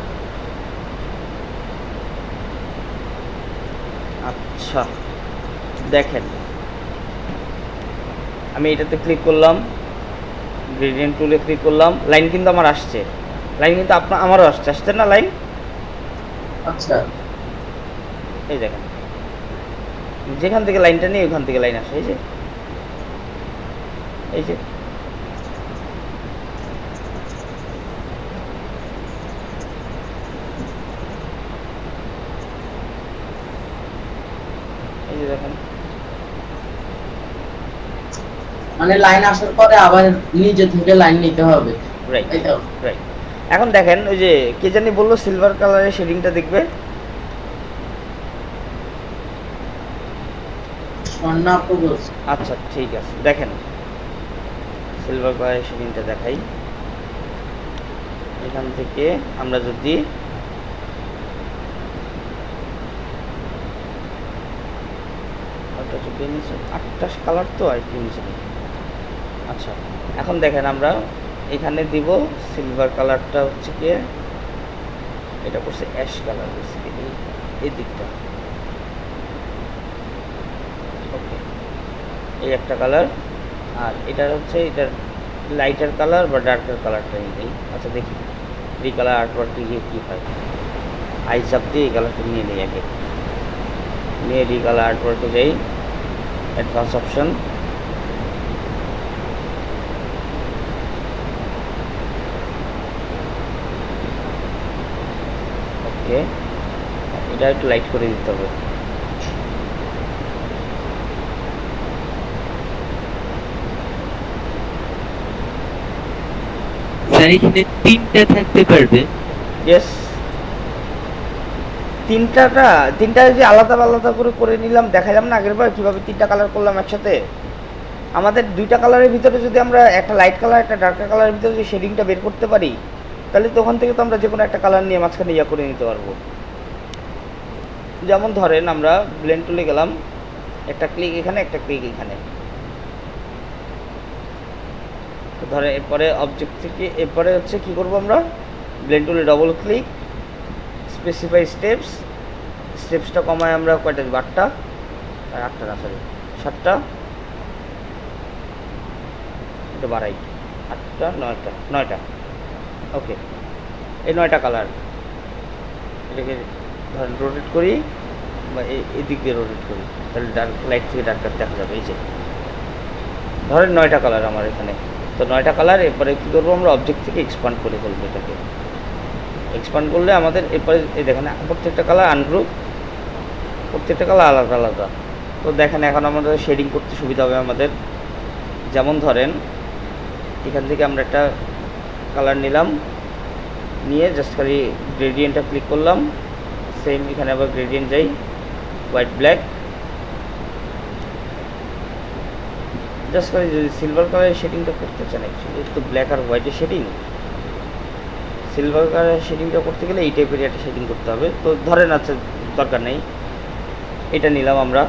Speaker 1: আচ্ছা দেখেন আমি এটাতে ক্লিক করলাম, গ্রেডিয়েন্ট টুলে ক্লিক করলাম, লাইন কিন্তু আমার আসছে, লাইন কিন্তু আমারও আসছে না লাইন?
Speaker 6: আচ্ছা
Speaker 1: এই দেখেন যেখান থেকে লাইনটা নেই ওখান থেকে লাইন আসে, এই যে এই যে এই যে দেখেন
Speaker 6: মানে লাইন আসার পরে আবার নিজে থেকে লাইন নিতে হবে,
Speaker 1: রাইট
Speaker 6: তাই তো?
Speaker 1: রাইট। এখন দেখেন ওই যে কে জানি বললো সিলভার কালারের শেডিংটা দেখবে,
Speaker 6: স্বর্ণা আপু বলছে।
Speaker 1: আচ্ছা ঠিক আছে দেখেন সিলভার কালারের শেডিংটা দেখাই। এখান থেকে আমরা যদি আটটা কালার তো আর কি নিচে। আচ্ছা এখন দেখেন আমরা এখানে দিব সিলভার কালারটা হচ্ছে কি এটা করছে অ্যাশ কালার বেসিক্যালি এই দিকটা। ওকে এই একটা কালার, আর এটা হচ্ছে এটার লাইটার কালার বা ডার্কার কালারটা এই। আচ্ছা দেখি এই কালার আর্টওয়ার্ক দিয়ে কী হয়, আই চাপ দিয়ে এই কালারটা নিয়ে নিই আগে, নিয়ে এই কালার আর্টওয়ার্কে যাই, অ্যাডভান্স অপশন, ওকে, এটা একটু লাইট করে দিতে হবে।
Speaker 8: স্যার এখানে তিনটা থাকতে পারবে।
Speaker 1: ইয়েস, তিনটা যে আলাদা আলাদা করে করে নিলাম, দেখালাম না আগের বার কীভাবে তিনটা কালার করলাম একসাথে। আমাদের দুইটা কালারের ভিতরে যদি আমরা একটা লাইট কালার একটা ডার্কার কালারের ভিতরে যদি শেডিংটা বের করতে পারি, তাহলে তখন থেকে তো আমরা যে কোনো একটা কালার নিয়ে মাঝখানে ইয়া করে নিতে পারবো। যেমন ধরেন আমরা ব্লেন্ড টুলে গেলাম, একটা ক্লিক এখানে একটা ক্লিক এখানে, ধরে এরপরে অবজেক্ট থেকে এরপরে হচ্ছে কী করবো আমরা, ব্লেন্ড টুলে ডবল ক্লিক, স্পেসিফাই স্টেপসটা কমায় আমরা কয়টা, 8টা, 8টা না সরি 7টা, এটা বাড়াই 8টা 9টা, ওকে। এই 9টা কালার এটাকে ধরেন রোটেট করি বা এই দিক দিয়ে রোটেট করি, তাহলে ডার্ক লাইট থেকে ডার্কার দেখা যাবে। এই যে ধরেন 9টা কালার আমার এখানে, তো 9টা কালার। এরপরে কী করবো আমরা, অবজেক্ট থেকে এক্সপান্ড করে ফেলবো এটাকে। এক্সপান্ড করলে আমাদের এরপরে এই দেখেন প্রত্যেকটা কালার আনগ্রুপ, প্রত্যেকটা কালার আলাদা আলাদা। তো দেখেন এখন আমাদের শেডিং করতে সুবিধা হবে আমাদের। যেমন ধরেন এখান থেকে আমরা একটা কালার নিলাম, নিয়ে জাস্ট খালি গ্রেডিয়েন্টটা ক্লিক করলাম, সেম এখানে আবার গ্রেডিয়েন্ট যাই, হোয়াইট ব্ল্যাক, জাস্ট খালি যদি সিলভার কালারের শেডিংটা করতে চান, অ্যাকচুয়ালি তো ব্ল্যাক আর হোয়াইটের শেডিং, সিলভার কালারের শেডিংটা করতে গেলে এই টাইপের একটা শেডিং করতে হবে। তো ধরেন আচ্ছা দরকার নেই, এটা নিলাম আমরা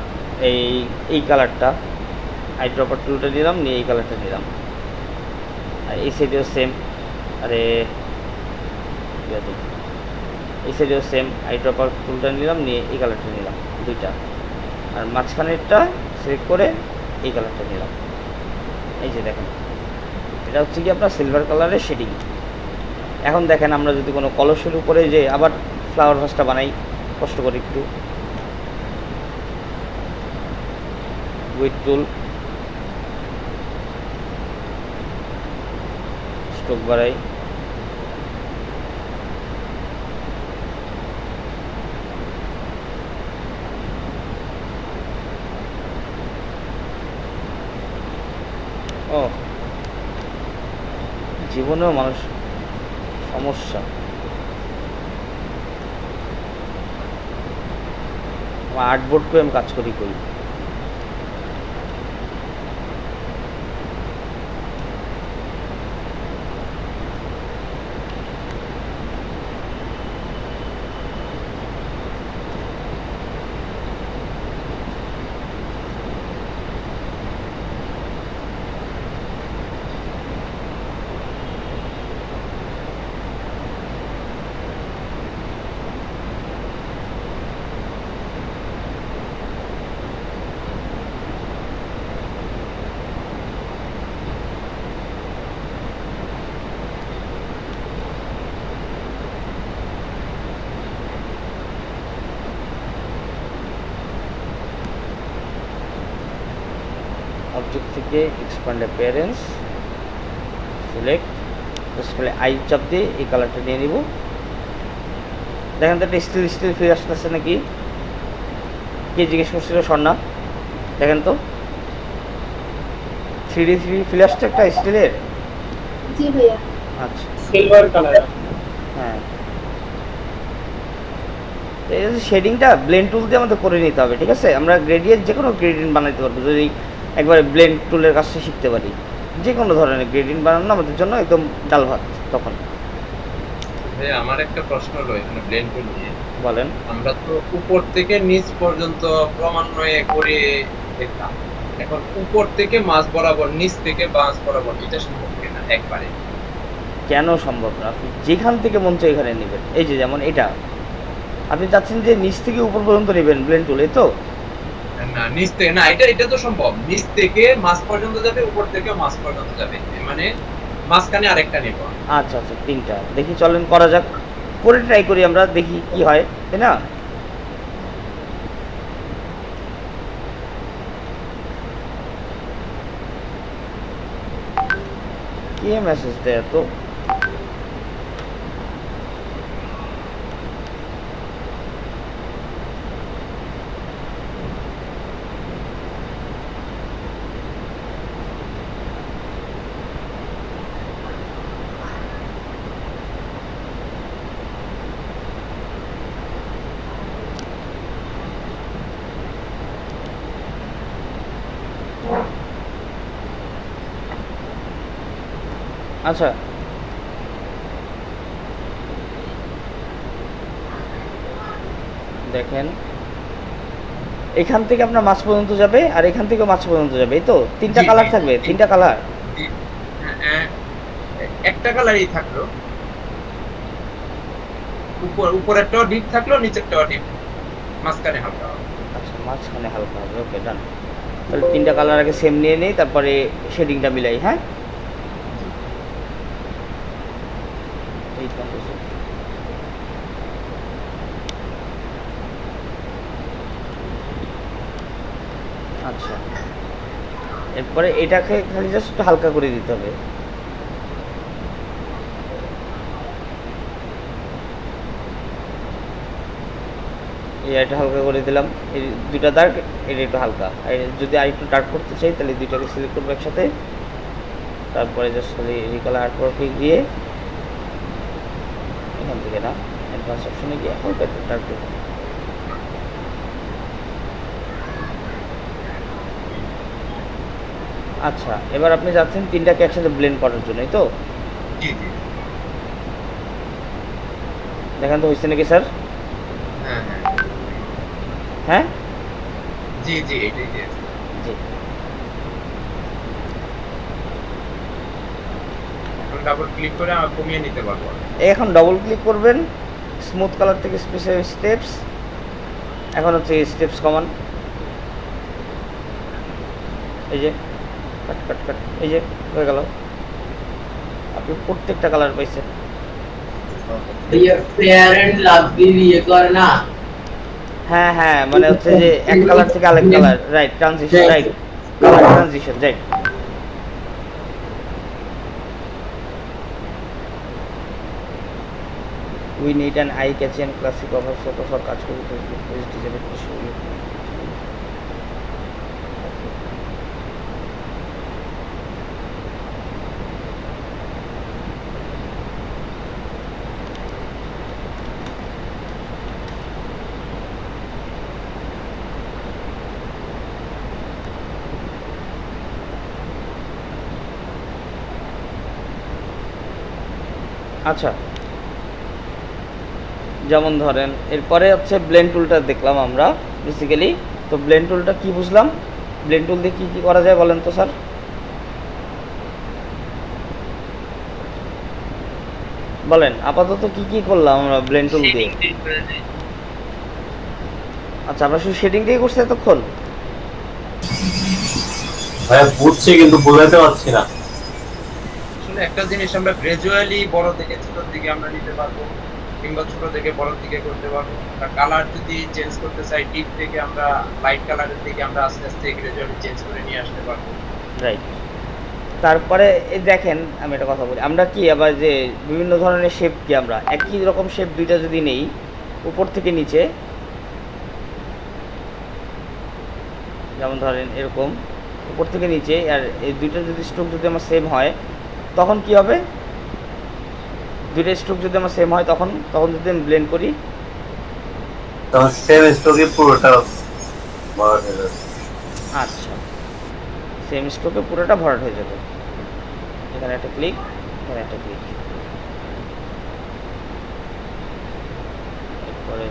Speaker 1: এই কালারটা, আই ড্রপার টুলটা নিলাম, নিয়ে এই কালারটা নিলাম, আর এই সাইডেও সেম, আরে এই সাইডেও সেম, আই ড্রপার টুলটা নিলাম, নিয়ে এই কালারটা নিলাম দুইটা, আর মাঝখানেরটা সিলেক্ট করে এই কালারটা নিলাম। এই যে দেখেন এটা হচ্ছে কি আপনার সিলভার কালারের শেডিং। এখন দেখেন আমরা যদি কোনো কলসের উপরে যে আবার ফ্লাওয়ার ভাসটা বানাই, কষ্ট করে একটু উইথ টুল, স্ট্রোক বাড়াই, ও জীবনেও মানুষ সমস্যা। আমার আর্টবোর্ড করে আমি কাজ করি। অবজেক্ট থেকে এক্সপ্যান্ড অ্যাপিয়ারেন্স সিলেক্ট, জাস্ট খালি আই চাপ দিয়ে এই কালারটা নিয়ে নিব। দেখেন তো একটা স্টিল ফিরে আসতেছে নাকি, কে জিজ্ঞেস করছিল স্বর্ণা, দেখেন তো 3D ফিরে আসছে একটা স্টিলের।
Speaker 7: জি ভাইয়া।
Speaker 1: আচ্ছা
Speaker 5: সিলভার কালার।
Speaker 1: হ্যাঁ, এই শেডিংটা ব্লেন্ড টুল দিয়ে আমাদের করে নিতে হবে, ঠিক আছে? আমরা গ্রেডিয়েন্ট যে কোনো গ্রেডিয়েন্ট বানাইতে পারবো যদি একবারে ব্লেন্ড টুলের কাজটা শিখতে পারি। যে কোনো ধরনের গ্রেডিয়েন্ট বানানো আমাদের জন্য একদম ডাল ভাত। তখন
Speaker 9: ভাই আমার একটা প্রশ্ন হলো এখানে ব্লেন্ড টুল নিয়ে,
Speaker 1: বলেন।
Speaker 9: আমরা তো উপর থেকে নিচ পর্যন্ত ক্রমান্বয়ে করে দেখলাম, এখন উপর থেকে মাঝ বরাবর নিচ থেকে মাঝ বরাবর এটা সম্ভব কিনা একবারে?
Speaker 1: কেন সম্ভব না? আপনি যেখান থেকে মন চায় এখানে নেবেন। এই যে যেমন এটা আপনি চাচ্ছেন যে নিচ থেকে উপর পর্যন্ত নেবেন ব্লেন্ড টুল, এই তো?
Speaker 9: না নিচ থেকে না, এটা তো সম্ভব, নিচ থেকে মাঝ পর্যন্ত যাবে, উপর থেকে মাঝ পর্যন্ত যাবে, মানে মাঝখানে আরেকটা নেব।
Speaker 1: আচ্ছা আচ্ছা, তিনটা দেখি, চলেন করা যাক, করে ট্রাই করি আমরা, দেখি কি হয়, তাই না? কে মেসেজ দেয় তো? আচ্ছা দেখেন এখান থেকে আপনার মাছ পর্যন্ত যাবে আর এখান থেকে মাছ পর্যন্ত যাবে, এই তো তিনটা
Speaker 9: জি,
Speaker 1: কালার
Speaker 9: জি,
Speaker 1: থাকবে,
Speaker 9: জি।
Speaker 1: তিনটা কালার।
Speaker 9: হ্যাঁ, একটা কালারই থাকলো, উপরেরটাও ডিপ থাকলো, নিচেরটাও ডিপ, মাঝখানে হালকা হবে।
Speaker 1: আচ্ছা মাঝখানে হালকা হবে, ওকে ডান। তাহলে তিনটা কালার আগে সেম নিয়ে নিই, তারপরে শেডিংটা মিলাই। হ্যাঁ আচ্ছা এরপরে এটাকে খালি জাস্ট একটু হালকা করে দিতে হবে। এই এটা হালকা করে দিলাম, এই দুইটা দাগ, এটা একটু হালকা। আর যদি আর একটু ডার্ক করতে চাই তাহলে দুইটাকে সিলেক্ট করবো একসাথে, তারপরে জাস্ট খালি রিকালার আর্টওয়ার্কে গিয়ে এখান থেকে না অ্যাডভান্স অপশনে গিয়ে হালকা একটু ডার্ক দেবো। আচ্ছা এবার আপনি যাচ্ছেন তিনটাকে একসাথে ব্লেন্ড করার জন্য, এই তো
Speaker 9: জি জি
Speaker 1: দেখেন তো হয়েছে নাকি স্যার?
Speaker 9: হ্যাঁ হ্যাঁ
Speaker 1: হ্যাঁ
Speaker 9: জি জি এটাই দিয়েছে।
Speaker 1: জি
Speaker 9: এখন ডাবল ক্লিক করে আমরা কমিয়ে নিতে পারবো।
Speaker 1: এখন ডবল ক্লিক করবেন, স্মুথ কালার থেকে স্পেশাল স্টেপস, এখন হচ্ছে স্টেপস কমান, এই যে কাট কাট কাট, এই যে হয়ে গেল, আপনি প্রত্যেকটা কালার পাইছেন।
Speaker 6: ফেয়ার এন্ড লাভলি ইয়ে করে না,
Speaker 1: হ্যাঁ হ্যাঁ মানে হচ্ছে যে এক কালার থেকে আরেক colour, right, transition, right, colour transition, right. We need an eye-catching classic cover photo for কাজ করে Facebook page design to show you. আচ্ছা যেমন ধরেন এরপরে হচ্ছে ব্লেন্ড টুলটা দেখলাম আমরা বেসিক্যালি। তো ব্লেন্ড টুলটা কি বুঝলাম, ব্লেন্ড টুল দিয়ে কি করা যায় বলেন তো স্যার? বলেন আপাতত কি করলাম আমরা ব্লেন্ড টুল দিয়ে? আচ্ছা আমরা শুধু শেডিং দিয়ে করছি এতক্ষণ?
Speaker 3: ভাইয়া বুঝছি কিন্তু বোঝাতে পারছি না।
Speaker 9: আসলে একটা জিনিস আমরা গ্রাজুয়ালি বড় থেকে ছোট দিকে আমরা নিতে পারবো, কিংবা ছোট থেকে বড় দিকে করতে পারবো। আর কালার যদি চেঞ্জ করতে চাই, ডিপ থেকে আমরা লাইট কালারের দিকে আমরা আস্তে আস্তে গ্রাজুয়ালি চেঞ্জ করে নিয়ে আসতে পারবো।
Speaker 1: রাইট। তারপরে এই দেখেন আমি একটা কথা বলি, আমরা কি আবার যে বিভিন্ন ধরনের শেপ কি আমরা একই রকম শেপ দুইটা যদি নেই উপর থেকে নিচে, যেমন ধরেন এরকম উপর থেকে নিচে, আর এই দুইটা যদি স্ট্রোক যদি আমার সেম হয় তখন কি হবে? দুইটা স্ট্রোক যদি আমার সেম হয় তখন যদি আমি ব্লেন্ড করি
Speaker 3: তখন সেম স্ট্রোকে পুরোটা ভরাট হয়ে যাবে।
Speaker 1: আচ্ছা সেম স্ট্রোকে পুরোটা ভরাট হয়ে যাবে। এখানে একটা ক্লিক, এখানে একটা ক্লিক, এরপরে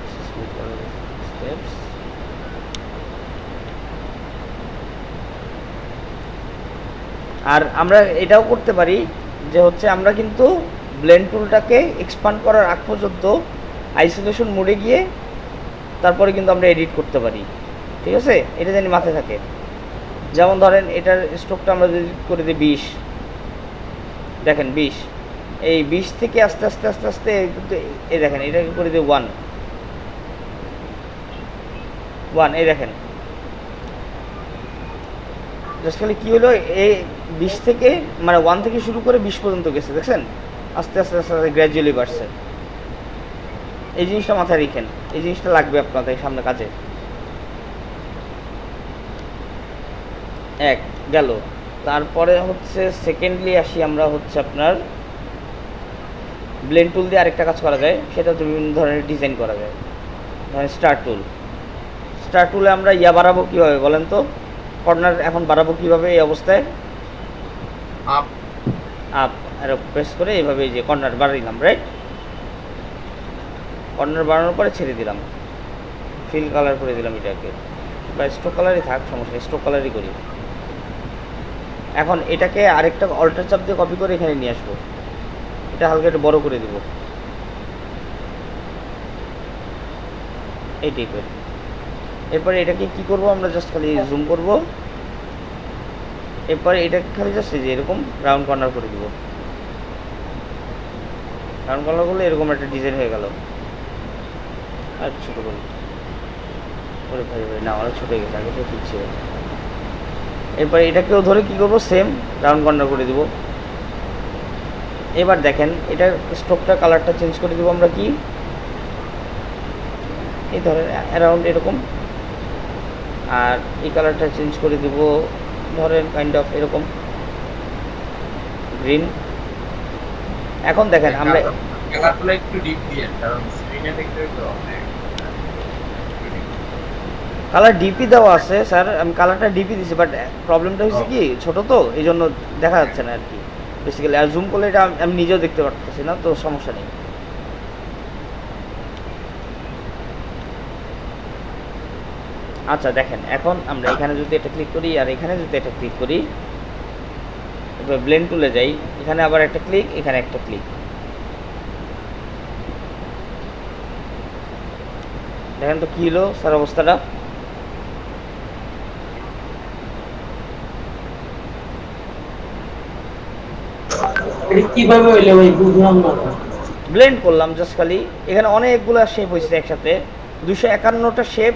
Speaker 1: স্টেপস। আর আমরা এটাও করতে পারি যে হচ্ছে আমরা কিন্তু ব্লেন্ড টুলটাকে এক্সপান্ড করার আগ পর্যন্ত আইসোলেশন মোডে গিয়ে তারপরে কিন্তু আমরা এডিট করতে পারি, ঠিক আছে? এটা জানি মাথায় থাকে। যেমন ধরেন এটার স্ট্রোকটা আমরা যদি করে দিই 20, দেখেন 20, এই 20 থেকে আস্তে আস্তে আস্তে আস্তে কিন্তু এই দেখেন এটাকে করে দিই 1, এই দেখেন জাস্ট খালি কী হলো, এই 20 থেকে মানে 1 থেকে শুরু করে 20 পর্যন্ত গেছে, দেখছেন? আস্তে আস্তে আস্তে আস্তে গ্র্যাজুয়ালি বাড়ছে। এই জিনিসটা মাথায় রাখেন, এই জিনিসটা লাগবে আপনাদের সামনে কাজে। এক গেল। তারপরে হচ্ছে সেকেন্ডলি আসি আমরা হচ্ছে আপনার ব্লেন্ড টুল দিয়ে আরেকটা কাজ করা যায়, সেটা হচ্ছে বিভিন্ন ধরনের ডিজাইন করা যায়। ধরেন স্টার টুলে আমরা বাড়াবো কীভাবে বলেন তো? কর্নার এখন বাড়াবো কীভাবে এই অবস্থায়?
Speaker 9: আপ
Speaker 1: আপ অ্যারো প্রেস করে এইভাবে এই যে কর্নার বাড়াইলাম, রাইট? কর্নার বাড়ানোর পরে ছেড়ে দিলাম, ফিল কালার করে দিলাম এটাকে, বা স্ট্রোক কালারই থাক, সমস্যা নেই, স্ট্রোক কালারই করি। এখন এটাকে আরেকটা অল্টার চাপ দিয়ে কপি করে এখানে নিয়ে আসবো, এটা হালকা একটু বড় করে দিব এই টাইপের। এরপরে এটাকে কি করব, আমরা জাস্ট খালি জুম করব, এরপরে এটাকে খালি জাস্ট এই যে এরকম রাউন্ড কর্নার করে দিব। রাউন্ড কর্নার করলে এরকম একটা ডিজাইন হয়ে গেল। আর ছোটো করি, ওরে ভাই ভাই না, অনেক ছোটো হয়ে গেছে, আগে তো ঠিক ছিল। এরপরে এটাকেও ধরে কি করব, সেম রাউন্ড কর্নার করে দিব। এবার দেখেন এটা স্ট্রোকটা কালারটা চেঞ্জ করে দিব আমরা, কি এই ধরেন অ্যারাউন্ড এরকম, আর এই কালারটা চেঞ্জ করে দিব ধরেন কাইন্ড অফ এরকম গ্রিন। এখন দেখেন আমরা
Speaker 9: কালারগুলো একটু ডিপ দিয়ে, কারণ স্ক্রিনে দেখতে তো
Speaker 1: কালার ডিপি দেওয়া আছে স্যার, আমি কালারটা ডিপি দিছি, বাট প্রবলেমটা হচ্ছে কি ছোট তো এই জন্য দেখা যাচ্ছে না আর কি বেসিক্যালি। আর জুম করলে এটা আমি নিজেও দেখতে পারতেছি না, তো সমস্যা নেই। আচ্ছা দেখেন এখন আমরা এখানে যদি এটা ক্লিক করি আর এখানে যদি এটা ক্লিক করি, এবার ব্লেন্ড টুলে যাই, এখানে আবার একটা ক্লিক, এখানে একটা ক্লিক, দেখেন তো কি হলো স্যার অবস্থাটা।
Speaker 6: এটা কিভাবে হইলো ভাই, বুঝলাম না।
Speaker 1: ব্লেন্ড করলাম জাস্ট খালি, এখানে অনেকগুলো শেপ হয়েছে একসাথে, 251টা শেপ।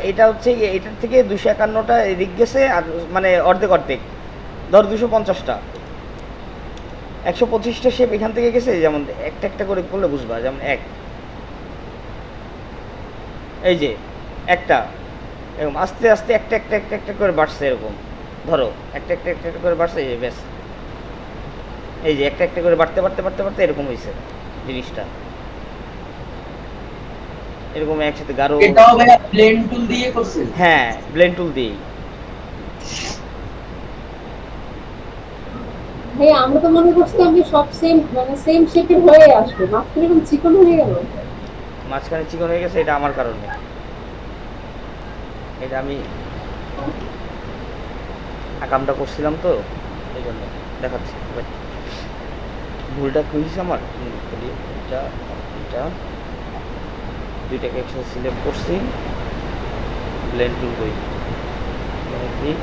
Speaker 1: এটা হচ্ছে এটার থেকে 251টা এদিক গেছে, আর মানে অর্ধেক অর্ধেক, ধর 250টা, 125টা শেপ এখান থেকে গেছে। যেমন একটা একটা করে করলে বুঝবা, যেমন এই যে একটা এরকম আস্তে আস্তে একটা একটা একটা একটা করে বাড়ছে, এরকম ধরো একটা একটা একটা একটা করে বাড়ছে, এই যে ব্যাস, এই যে একটা একটা করে বাড়তে বাড়তে বাড়তে বাড়তে এরকম হয়েছে জিনিসটা, এরকম একসাথে গাঢ়।
Speaker 6: এটাও ভাই ব্লেন্ড টুল দিয়ে করছেন?
Speaker 1: হ্যাঁ, ব্লেন্ড টুল দিয়েই।
Speaker 7: ভাই আমরা তো মনে করছিলাম যে সব সেম, মানে সেম শেপের হয়ে আসবে, মাঝখানে এরকম চিকন হয়ে গেল।
Speaker 1: মাঝখানে চিকন হয়ে গেছে, এটা আমার কারণে, এটা আমি আকামটা করছিলাম তো এই জন্য দেখাচ্ছি। ভুলটা করেছি আমার, এটা এটা দুইটাকে একসাথে সিলেক্ট করছি, ব্লেন্ড টুল করি, ক্লিক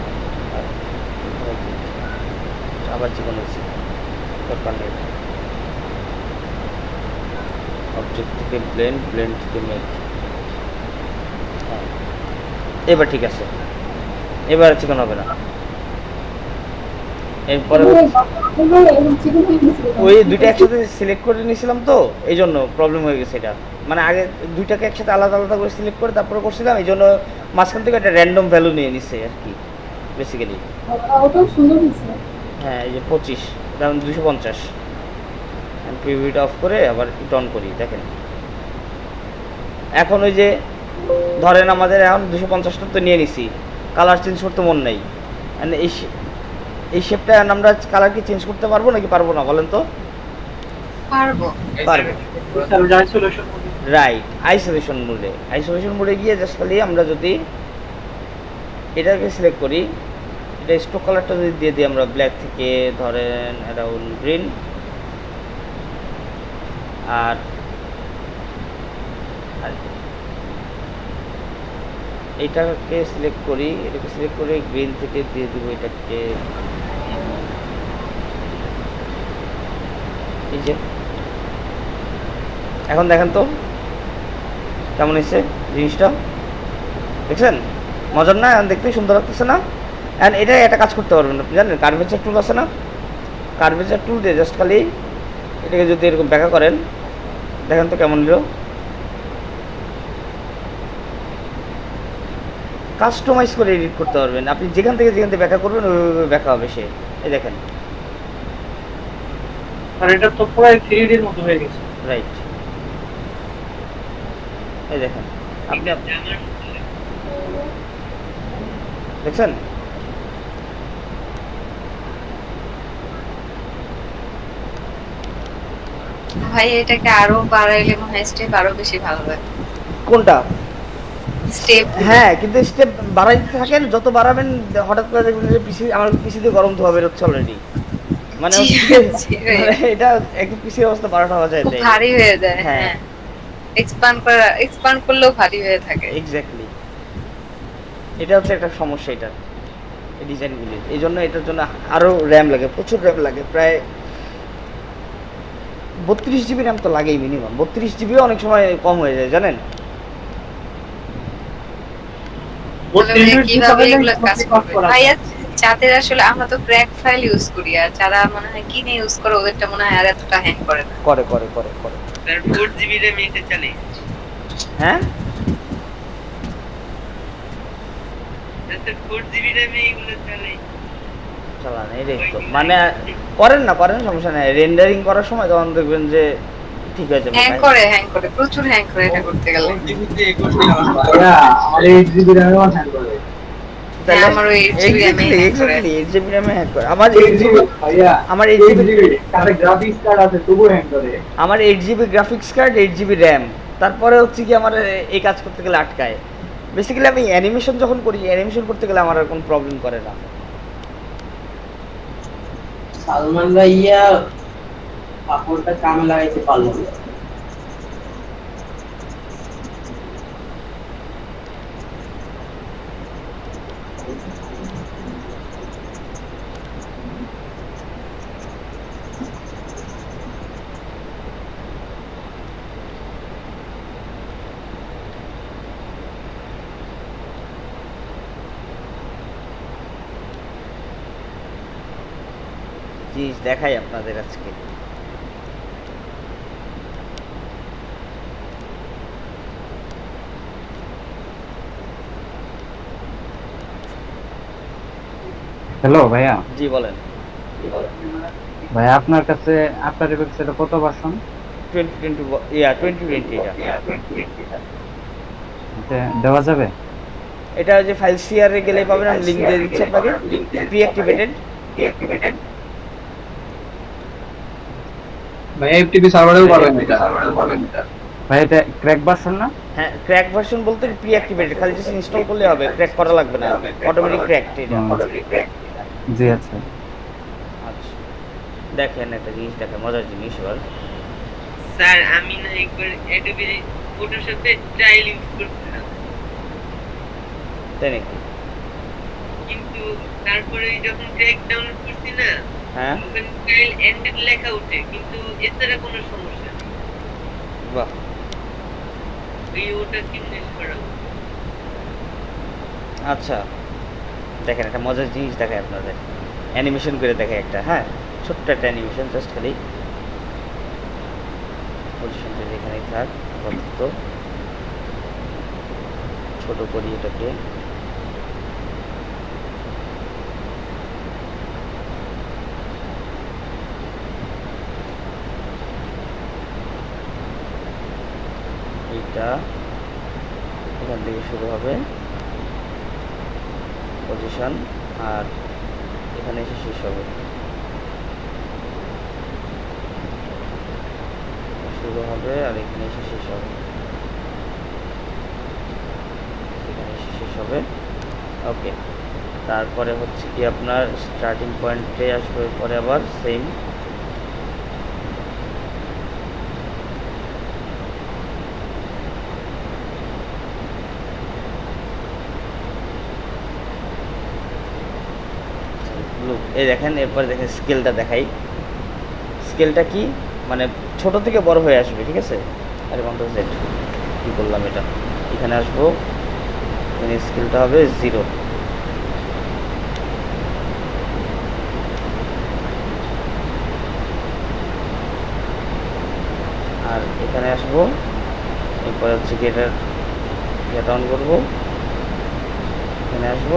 Speaker 1: আর আবার চিকন হয়েছে, দরকার নেই। অবজেক্ট থেকে ব্লেন্ড থেকে মেক, এবার ঠিক আছে, এবার চিকন হবে না। এরপরে ওই দুইটা একসাথে সিলেক্ট করে নিয়েছিলাম তো এই জন্য প্রবলেম হয়ে গেছে। এটা মানে আগে দুইটাকে একসাথে আলাদা আলাদা করে সিলেক্ট করে তারপরে করছিলাম, এই জন্য মাঝখান থেকে একটা র্যান্ডম ভ্যালু নিয়ে নিচ্ছে আর কি বেসিক্যালি।
Speaker 7: ওটাও সুন্দর হয়েছে।
Speaker 1: হ্যাঁ, এই যে 25, যেমন 250, আমি প্রিভিউটা অফ করে আবার একটু অন করি, দেখেন এখন ওই যে ধরেন আমাদের এখন 250টা তো নিয়ে নিছি, কালার চেঞ্জ করতে মন নেই, এই শেপটা আমরা কালার কি চেঞ্জ করতে পারবো নাকি পারবো না বলেন তো?
Speaker 7: পারবো।
Speaker 1: রাইট, আইসোলেশন মোডে গিয়ে জাস্ট খালি আমরা যদি এটাকে সিলেক্ট করি, এটা স্ট্রোক কালারটা যদি দিয়ে দিই আমরা ব্ল্যাক থেকে ধরেন অ্যারাউন্ড গ্রিন, আর এটাকে সিলেক্ট করি, এটাকে সিলেক্ট করে গ্রিন থেকে দিয়ে দিব এটাকে, এই যে এখন দেখেন তো কেমন হয়েছে জিনিসটা, দেখছেন মজার না? এখন দেখতেই সুন্দর লাগতেছে না? অ্যান্ড এটা একটা কাজ করতে পারবেন আপনি জানেন, কার্ভেচার টুল আছে না, কার্ভেচার টুল দিয়ে জাস্ট খালি এটাকে যদি এরকম ব্যাখ্যা করেন, দেখেন তো কেমন হলো। কাস্টমাইজ করে এডিট করতে পারবেন আপনি, যেখান থেকে ব্যাখ্যা করবেন ওইভাবে ব্যাখ্যা হবে সে। এই দেখেন,
Speaker 5: আর এটা তো পুরো 3D এর মতো হয়ে গেছে।
Speaker 1: রাইট, এই দেখেন আপনি দেখছেন
Speaker 10: ভাই এটাকে আরো বাড়াইলে মনে হয় স্টেপ আরো বেশি ভালো লাগে।
Speaker 1: কোনটা?
Speaker 10: স্টেপ
Speaker 1: হ্যাঁ, কিন্তু স্টেপ বাড়াইতে থাকেন, যত বাড়াবেন হঠাৎ করে দেখবেন যে পিসি, আমার পিসি দিয়ে গরম ধোয়া বেরোচ্ছে অলরেডি। মানে
Speaker 10: জি
Speaker 1: হচ্ছে
Speaker 10: জি ভাই,
Speaker 1: মানে এটা একটু পিসির অবস্থা বাড়ানো হওয়া যায়
Speaker 10: খুব
Speaker 1: তাই।
Speaker 10: ভারী হয়ে যায়।
Speaker 1: হ্যাঁ।
Speaker 10: হ্যাঁ, এক্সপান্ড করলেও ভারী হয়ে থাকে।
Speaker 1: এক্স্যাক্টলি, এটা হচ্ছে একটা সমস্যা এটা এই ডিজাইনগুলির। এই জন্য এটার জন্য আরও র্যাম লাগে, প্রচুর র্যাম লাগে, প্রায় 32 জিবি র্যাম তো লাগেই মিনিমাম। 32 জিবিও অনেক সময় কম হয়ে যায় জানেন।
Speaker 10: তাহলে কিভাবে এগুলো কাজ করবে ভাইয়া? যাদের আসলে, আমরা তো ক্র্যাক ফাইল ইউজ করি, আর যারা মনে হয় কিনে ইউজ করে ওদেরটা মনে হয় আর এতটা হ্যাং করে না।
Speaker 1: করে করে করে করে
Speaker 8: তার 4 GB RAM এটা চলে।
Speaker 1: হ্যাঁ,
Speaker 8: তার 4 GB RAM এগুলো চলে।
Speaker 1: চালান এই দেখতো মানে করেন না, করেন সমস্যা নেই। রেন্ডারিং করার সময় তখন দেখবেন যে ঠিক হয়ে যাবে।
Speaker 10: হ্যাং করে প্রচুর হ্যাং করে এটা করতে গেলে।
Speaker 9: টিভিতে 21 টা
Speaker 2: ভাইয়া আমার 8 GB RAM এও হ্যান্ড করে।
Speaker 10: হ্যাঁ, আমারও 8 GB RAM এ হ্যাং করে।
Speaker 1: 8 GB RAM হ্যাক করে। আমার
Speaker 2: 8 GB ভাইয়া,
Speaker 1: আমার
Speaker 2: 8 GB তাতে গ্রাফিক্স কার্ড আছে তবুও হ্যান্ড করে।
Speaker 1: আমার 8 GB graphics card, 8 GB RAM, তারপরে হচ্ছে কি আমার এই কাজ করতে গেলে আটকায়। বেসিক্যালি আমি অ্যানিমেশন যখন করি, অ্যানিমেশন করতে গেলে আমার আর কোনো প্রবলেম করে না।
Speaker 6: সালমান ভাইয়া কাপড়টা কামে লাগাইতে পারলো না।
Speaker 1: জিনিস দেখাই আপনাদের আজকে।
Speaker 11: হ্যালো ভাইয়া।
Speaker 1: জি বলেন।
Speaker 11: ভাইয়া আপনার কাছে আপনার এটা কত ভার্সন?
Speaker 1: 2020 এটা
Speaker 11: দেওয়া যাবে?
Speaker 1: এটা যে ফাইল শেয়ারে গেলে পাবেন, আমি লিংক দিয়ে দিচ্ছি আপনাকে। Pre activated.
Speaker 2: ভাই এফটিপি সার্ভারেও পাবেন এটা।
Speaker 11: ভাই এটা ক্র্যাক ভার্সন না?
Speaker 1: হ্যাঁ, ক্র্যাক ভার্সন বলতে প্রি অ্যাক্টিভেটেড, খালি জাস্ট ইনস্টল করলে হবে, ক্র্যাক করা লাগবে না, অটোমেটিক ক্র্যাক এটা।
Speaker 11: জি আচ্ছা।
Speaker 1: আচ্ছা, দেখেন একটা জিনিস, দেখেন মজার জিনিস। এবার
Speaker 8: স্যার আমি না একবার অ্যাডোবি ফটোশপে ট্রায়াল ইউজ করছিলাম,
Speaker 1: তাই নাকি?
Speaker 8: কিন্তু তারপরে যখন ট্র্যাক ডাউনলোড করছি না,
Speaker 1: হ্যাঁ,
Speaker 8: ওখানে ট্রায়াল এন্ডেড লেখা ওঠে, কিন্তু এছাড়া কোনো সমস্যা নেই।
Speaker 1: বাহ,
Speaker 8: ওটা চিহ্নিত করা।
Speaker 1: আচ্ছা দেখেন একটা মজার জিনিস দেখায় আপনাদের, অ্যানিমেশন করে দেখায় একটা। হ্যাঁ, ছোট্ট একটা অ্যানিমেশন, জাস্ট খালি পজিশনটা যেখানে থাক আপাতত ছোট করি এটাকে। এইটা এখান থেকে শুরু হবে পজিশন, আর এখানে এসে শেষ হবে। শুরু হবে আর এখানে এসে শেষ হবে, এখানে এসে শেষ হবে। ওকে, তারপরে হচ্ছে কি আপনার স্টার্টিং পয়েন্টে আসবে, পরে আবার সেম এই দেখেন। এরপরে দেখেন স্কেলটা দেখাই। স্কেলটা কি মানে ছোট থেকে বড় হয়ে আসবে, ঠিক আছে? আরে কন্ট্রোল জেড কি করলাম, এটা এখানে আসবো, এখানে স্কেলটা হবে 0। আর এখানে আসবো, এরপরে হচ্ছে কি এটার ইয়ে ডাউন করবো, এখানে আসবো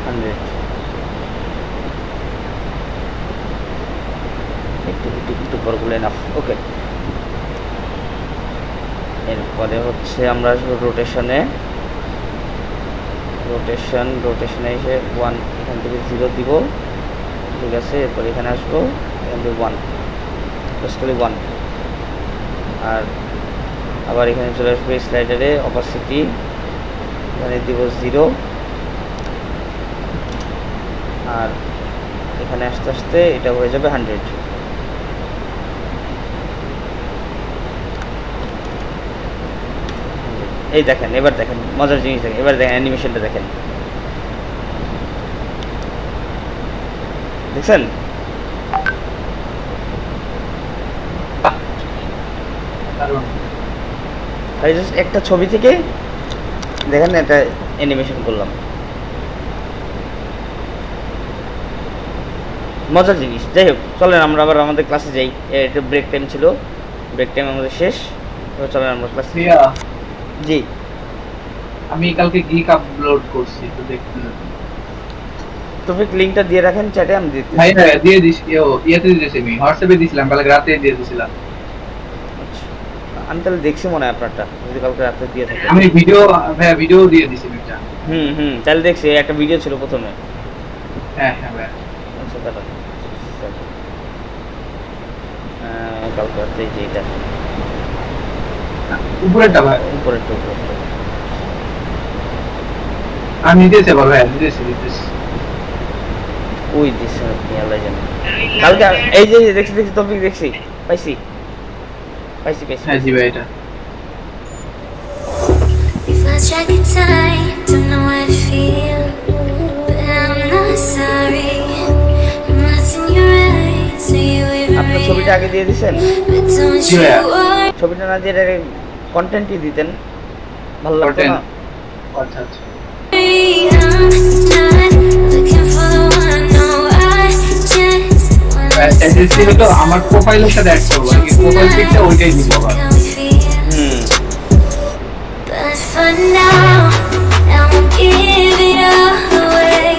Speaker 1: 100, একটু বড়গুলো এনাফ। ওকে, এরপরে হচ্ছে আমরা আসবো রোটেশনে। রোটেশনে এসে 1 এখান থেকে 0 দিব, ঠিক আছে? এরপর এখানে আসবো, এখান থেকে 1। বেসিক্যালি 1। আর আবার এখানে চলে আসবে স্লাইডারে অপাসিটি, এখানে দিব 0। আর এখানে আস্তে আস্তে এটা হয়ে যাবে 100। এই দেখেন, এবার দেখেন মজার জিনিস দেখেন, এবার দেখেন অ্যানিমেশনটা দেখেন, দেখছেন? তাই জাস্ট একটা ছবি থেকে দেখেন একটা অ্যানিমেশন করলাম, মজার জিনিস। যাই হোক, চলেন আমরা আবার আমাদের ক্লাসে যাই। এটা ব্রেক টাইম ছিল, ব্রেক টাইম আমাদের শেষ, এবার চলেন আমরা ক্লাসে। জি,
Speaker 2: আমি কালকে গিক আপলোড করছি, তো দেখতে
Speaker 1: তৌফিক লিংকটা দিয়ে রাখেন চ্যাটে, আমি দিতে।
Speaker 2: ভাই দিয়ে দিস, ইয়েতে দিয়েছি, আমি হোয়াটসঅ্যাপে দিয়েছিলাম, কালকে রাতে দিয়ে দিয়েছিলাম।
Speaker 1: আমি তাহলে দেখছি মনে হয় আপনারটা, যদি কালকে রাতে দিয়ে থাকে।
Speaker 2: আমি ভিডিও, ভাই ভিডিও দিয়ে দিয়েছি একটা।
Speaker 1: তাহলে দেখছি একটা ভিডিও ছিল প্রথমে।
Speaker 2: হ্যাঁ হ্যাঁ ভাই,
Speaker 1: আচ্ছা দাঁড়া, কালকে রাতে যে এটা
Speaker 2: উপরেরটা ভাই,
Speaker 1: উপরেরটা
Speaker 2: আমি দিয়েছি আবার ভাই, দিয়েছি।
Speaker 1: ওই দিছে আপনি আল্লাহ জানেন। কালকে এই যে দেখছি টপিক দেখছি, পাইছি।
Speaker 2: হ্যাঁ জি ভাই, এটা
Speaker 12: If I check in time, don't know how to feel, but I'm not sorry. I'm lost in your eyes, are you even
Speaker 1: আপনার ছবিটা আগে দিয়ে দিছেন?
Speaker 12: But don't you worry.
Speaker 1: ছবিটা না দিয়ে কন্টেন্টই দিতেন, ভালো লাগতো না?
Speaker 2: আচ্ছা আচ্ছা,
Speaker 12: I'm not looking for the one, no, I just wanna
Speaker 2: SSC হলো আমার প্রোফাইলের সাথে অ্যাড করব, আর কি প্রোফাইল পিকটা ওইটাই দিব আবার।
Speaker 12: how we feel. But for now, I won't give it all away,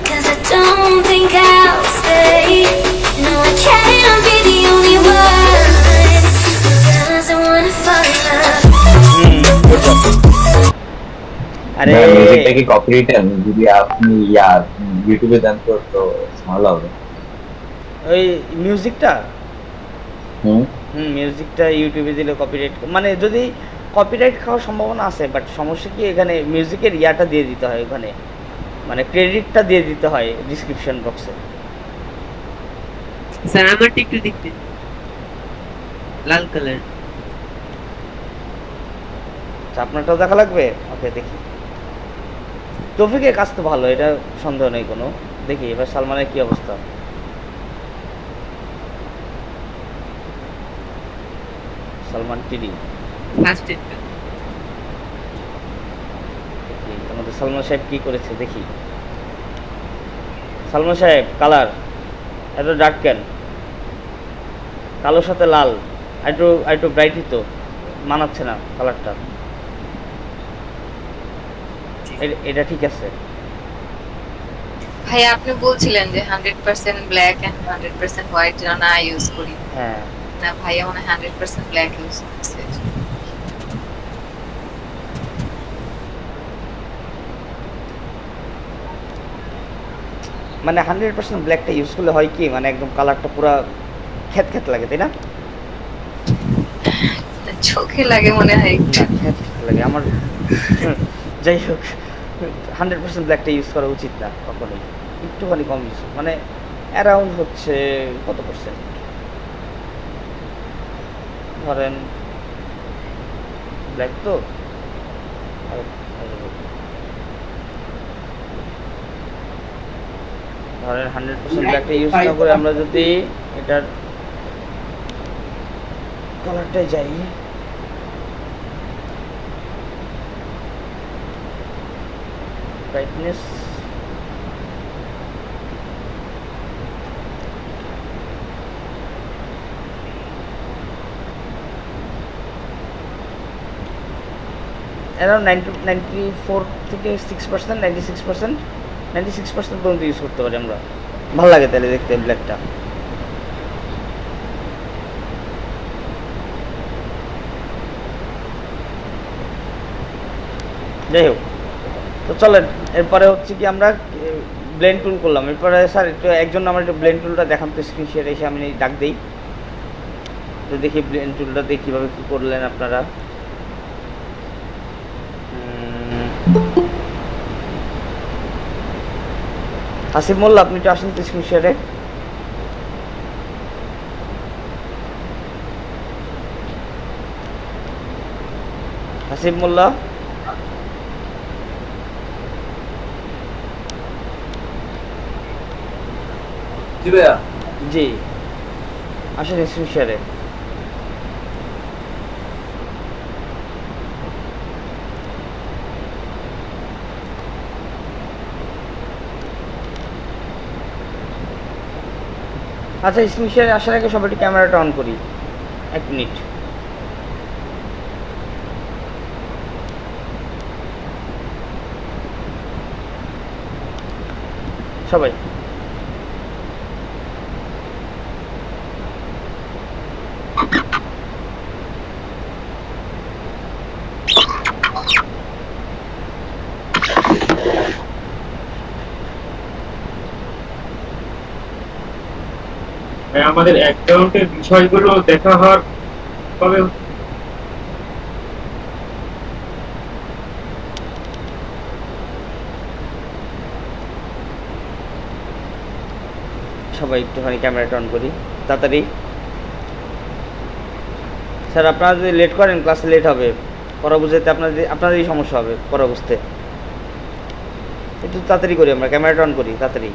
Speaker 12: 'cause I don't think I'll stay. No, I can't be the only one who doesn't wanna fall in love.
Speaker 1: আরে
Speaker 13: মিউজিকটা কি copyright? যদি আপনি ইউটিউবে দেন তো ভালো হবে।
Speaker 1: ওই মিউজিকটা
Speaker 13: হুম,
Speaker 1: মিউজিকটা ইউটিউবে দিলে কপিরাইট, মানে যদি কপিরাইট খাওয়ার সম্ভাবনা আছে, বাট সমস্যা কি এখানে মিউজিকের ইয়াটা দিয়ে দিতে হয়, ওখানে মানে ক্রেডিটটা দিয়ে দিতে হয় ডেসক্রিপশন বক্সে।
Speaker 8: স্যার আমারটা একটু দেখতে, লাল কালার।
Speaker 1: আপনারটাও দেখা লাগবে? ওকে, দেখি। তৌফিকের কাজ তো ভালো, এটা সন্দেহ নেই কোনো। দেখি এবার সালমানের কি অবস্থা। সালমান টিডি
Speaker 8: ফার্স্ট এটা
Speaker 1: দেখি আমাদের সালমান সাহেব কি করেছে, দেখি। সালমান সাহেব কালার এত ডার্ক কেন? কালোর সাথে লাল একটু ব্রাইটই তো মানাচ্ছে না কালারটা। এটা ঠিক আছে
Speaker 10: ভাই আপনি বলছিলেন যে 100% ব্ল্যাক এন্ড 100% হোয়াইট যেন না ইউজ করি।
Speaker 1: হ্যাঁ
Speaker 10: না ভাই আমার 100% ব্ল্যাক ইউজ করছে।
Speaker 1: মানে 100% ব্ল্যাকটা ইউজ করলে হয় কি, মানে একদম কালারটা পুরো খেত খেত লাগে, তাই না?
Speaker 10: চোখে লাগে মনে হয় একটু।
Speaker 1: না, খেত খেত লাগে আমার। যাই হোক, 100% ব্ল্যাকটা ইউজ করা উচিত না কখনোই, একটুখানি কম ইউজ, মানে অ্যারাউন্ড হচ্ছে কত পার্সেন্ট ধরেন ব্ল্যাক তো ধরেন 100% ব্ল্যাকটা ইউজ না করে আমরা যদি এটার কালারটাই যাই, ব্রাইটনেস অ্যারাউন্ড 94 থেকে 6%, 96% পর্যন্ত ইউজ করতে পারি আমরা। ভালো লাগে তাহলে দেখতে ব্ল্যাকটা। যাই হোক, তো চলেন এরপরে হচ্ছে কি আমরা ব্লেন্ড টুল করলাম। এরপরে স্যার একটু একজন আমার একটু ব্লেন্ড টুলটা দেখান তো, স্ক্রিন শেয়ার এসে আমি ডাক দিই। তো দেখি ব্লেন টুলটা দিয়ে কীভাবে কী করলেন আপনারা। আসিফ মোল্লা আপনি একটু আসেন তো স্ক্রিন শেয়ারে। আসিফ মোল্লা
Speaker 4: জি ভাইয়া।
Speaker 1: জি আসেন স্ক্রিন শেয়ারে। আচ্ছা স্ক্রিন শেয়ারে আসার আগে সবাই ক্যামেরাটা অন করি, 1 মিনিট। সবাই
Speaker 2: আমাদের অ্যাকাউন্টের বিষয়গুলো দেখা হওয়ার কবে
Speaker 1: সবাই একটুখানি ক্যামেরাটা অন করি তাড়াতাড়ি। স্যার আপনারা যদি লেট করেন ক্লাসে লেট হবে, পড়া বুঝতে আপনাদেরই সমস্যা হবে পড়া বুঝতে। একটু তাড়াতাড়ি করি, আমরা ক্যামেরাটা অন করি তাড়াতাড়ি।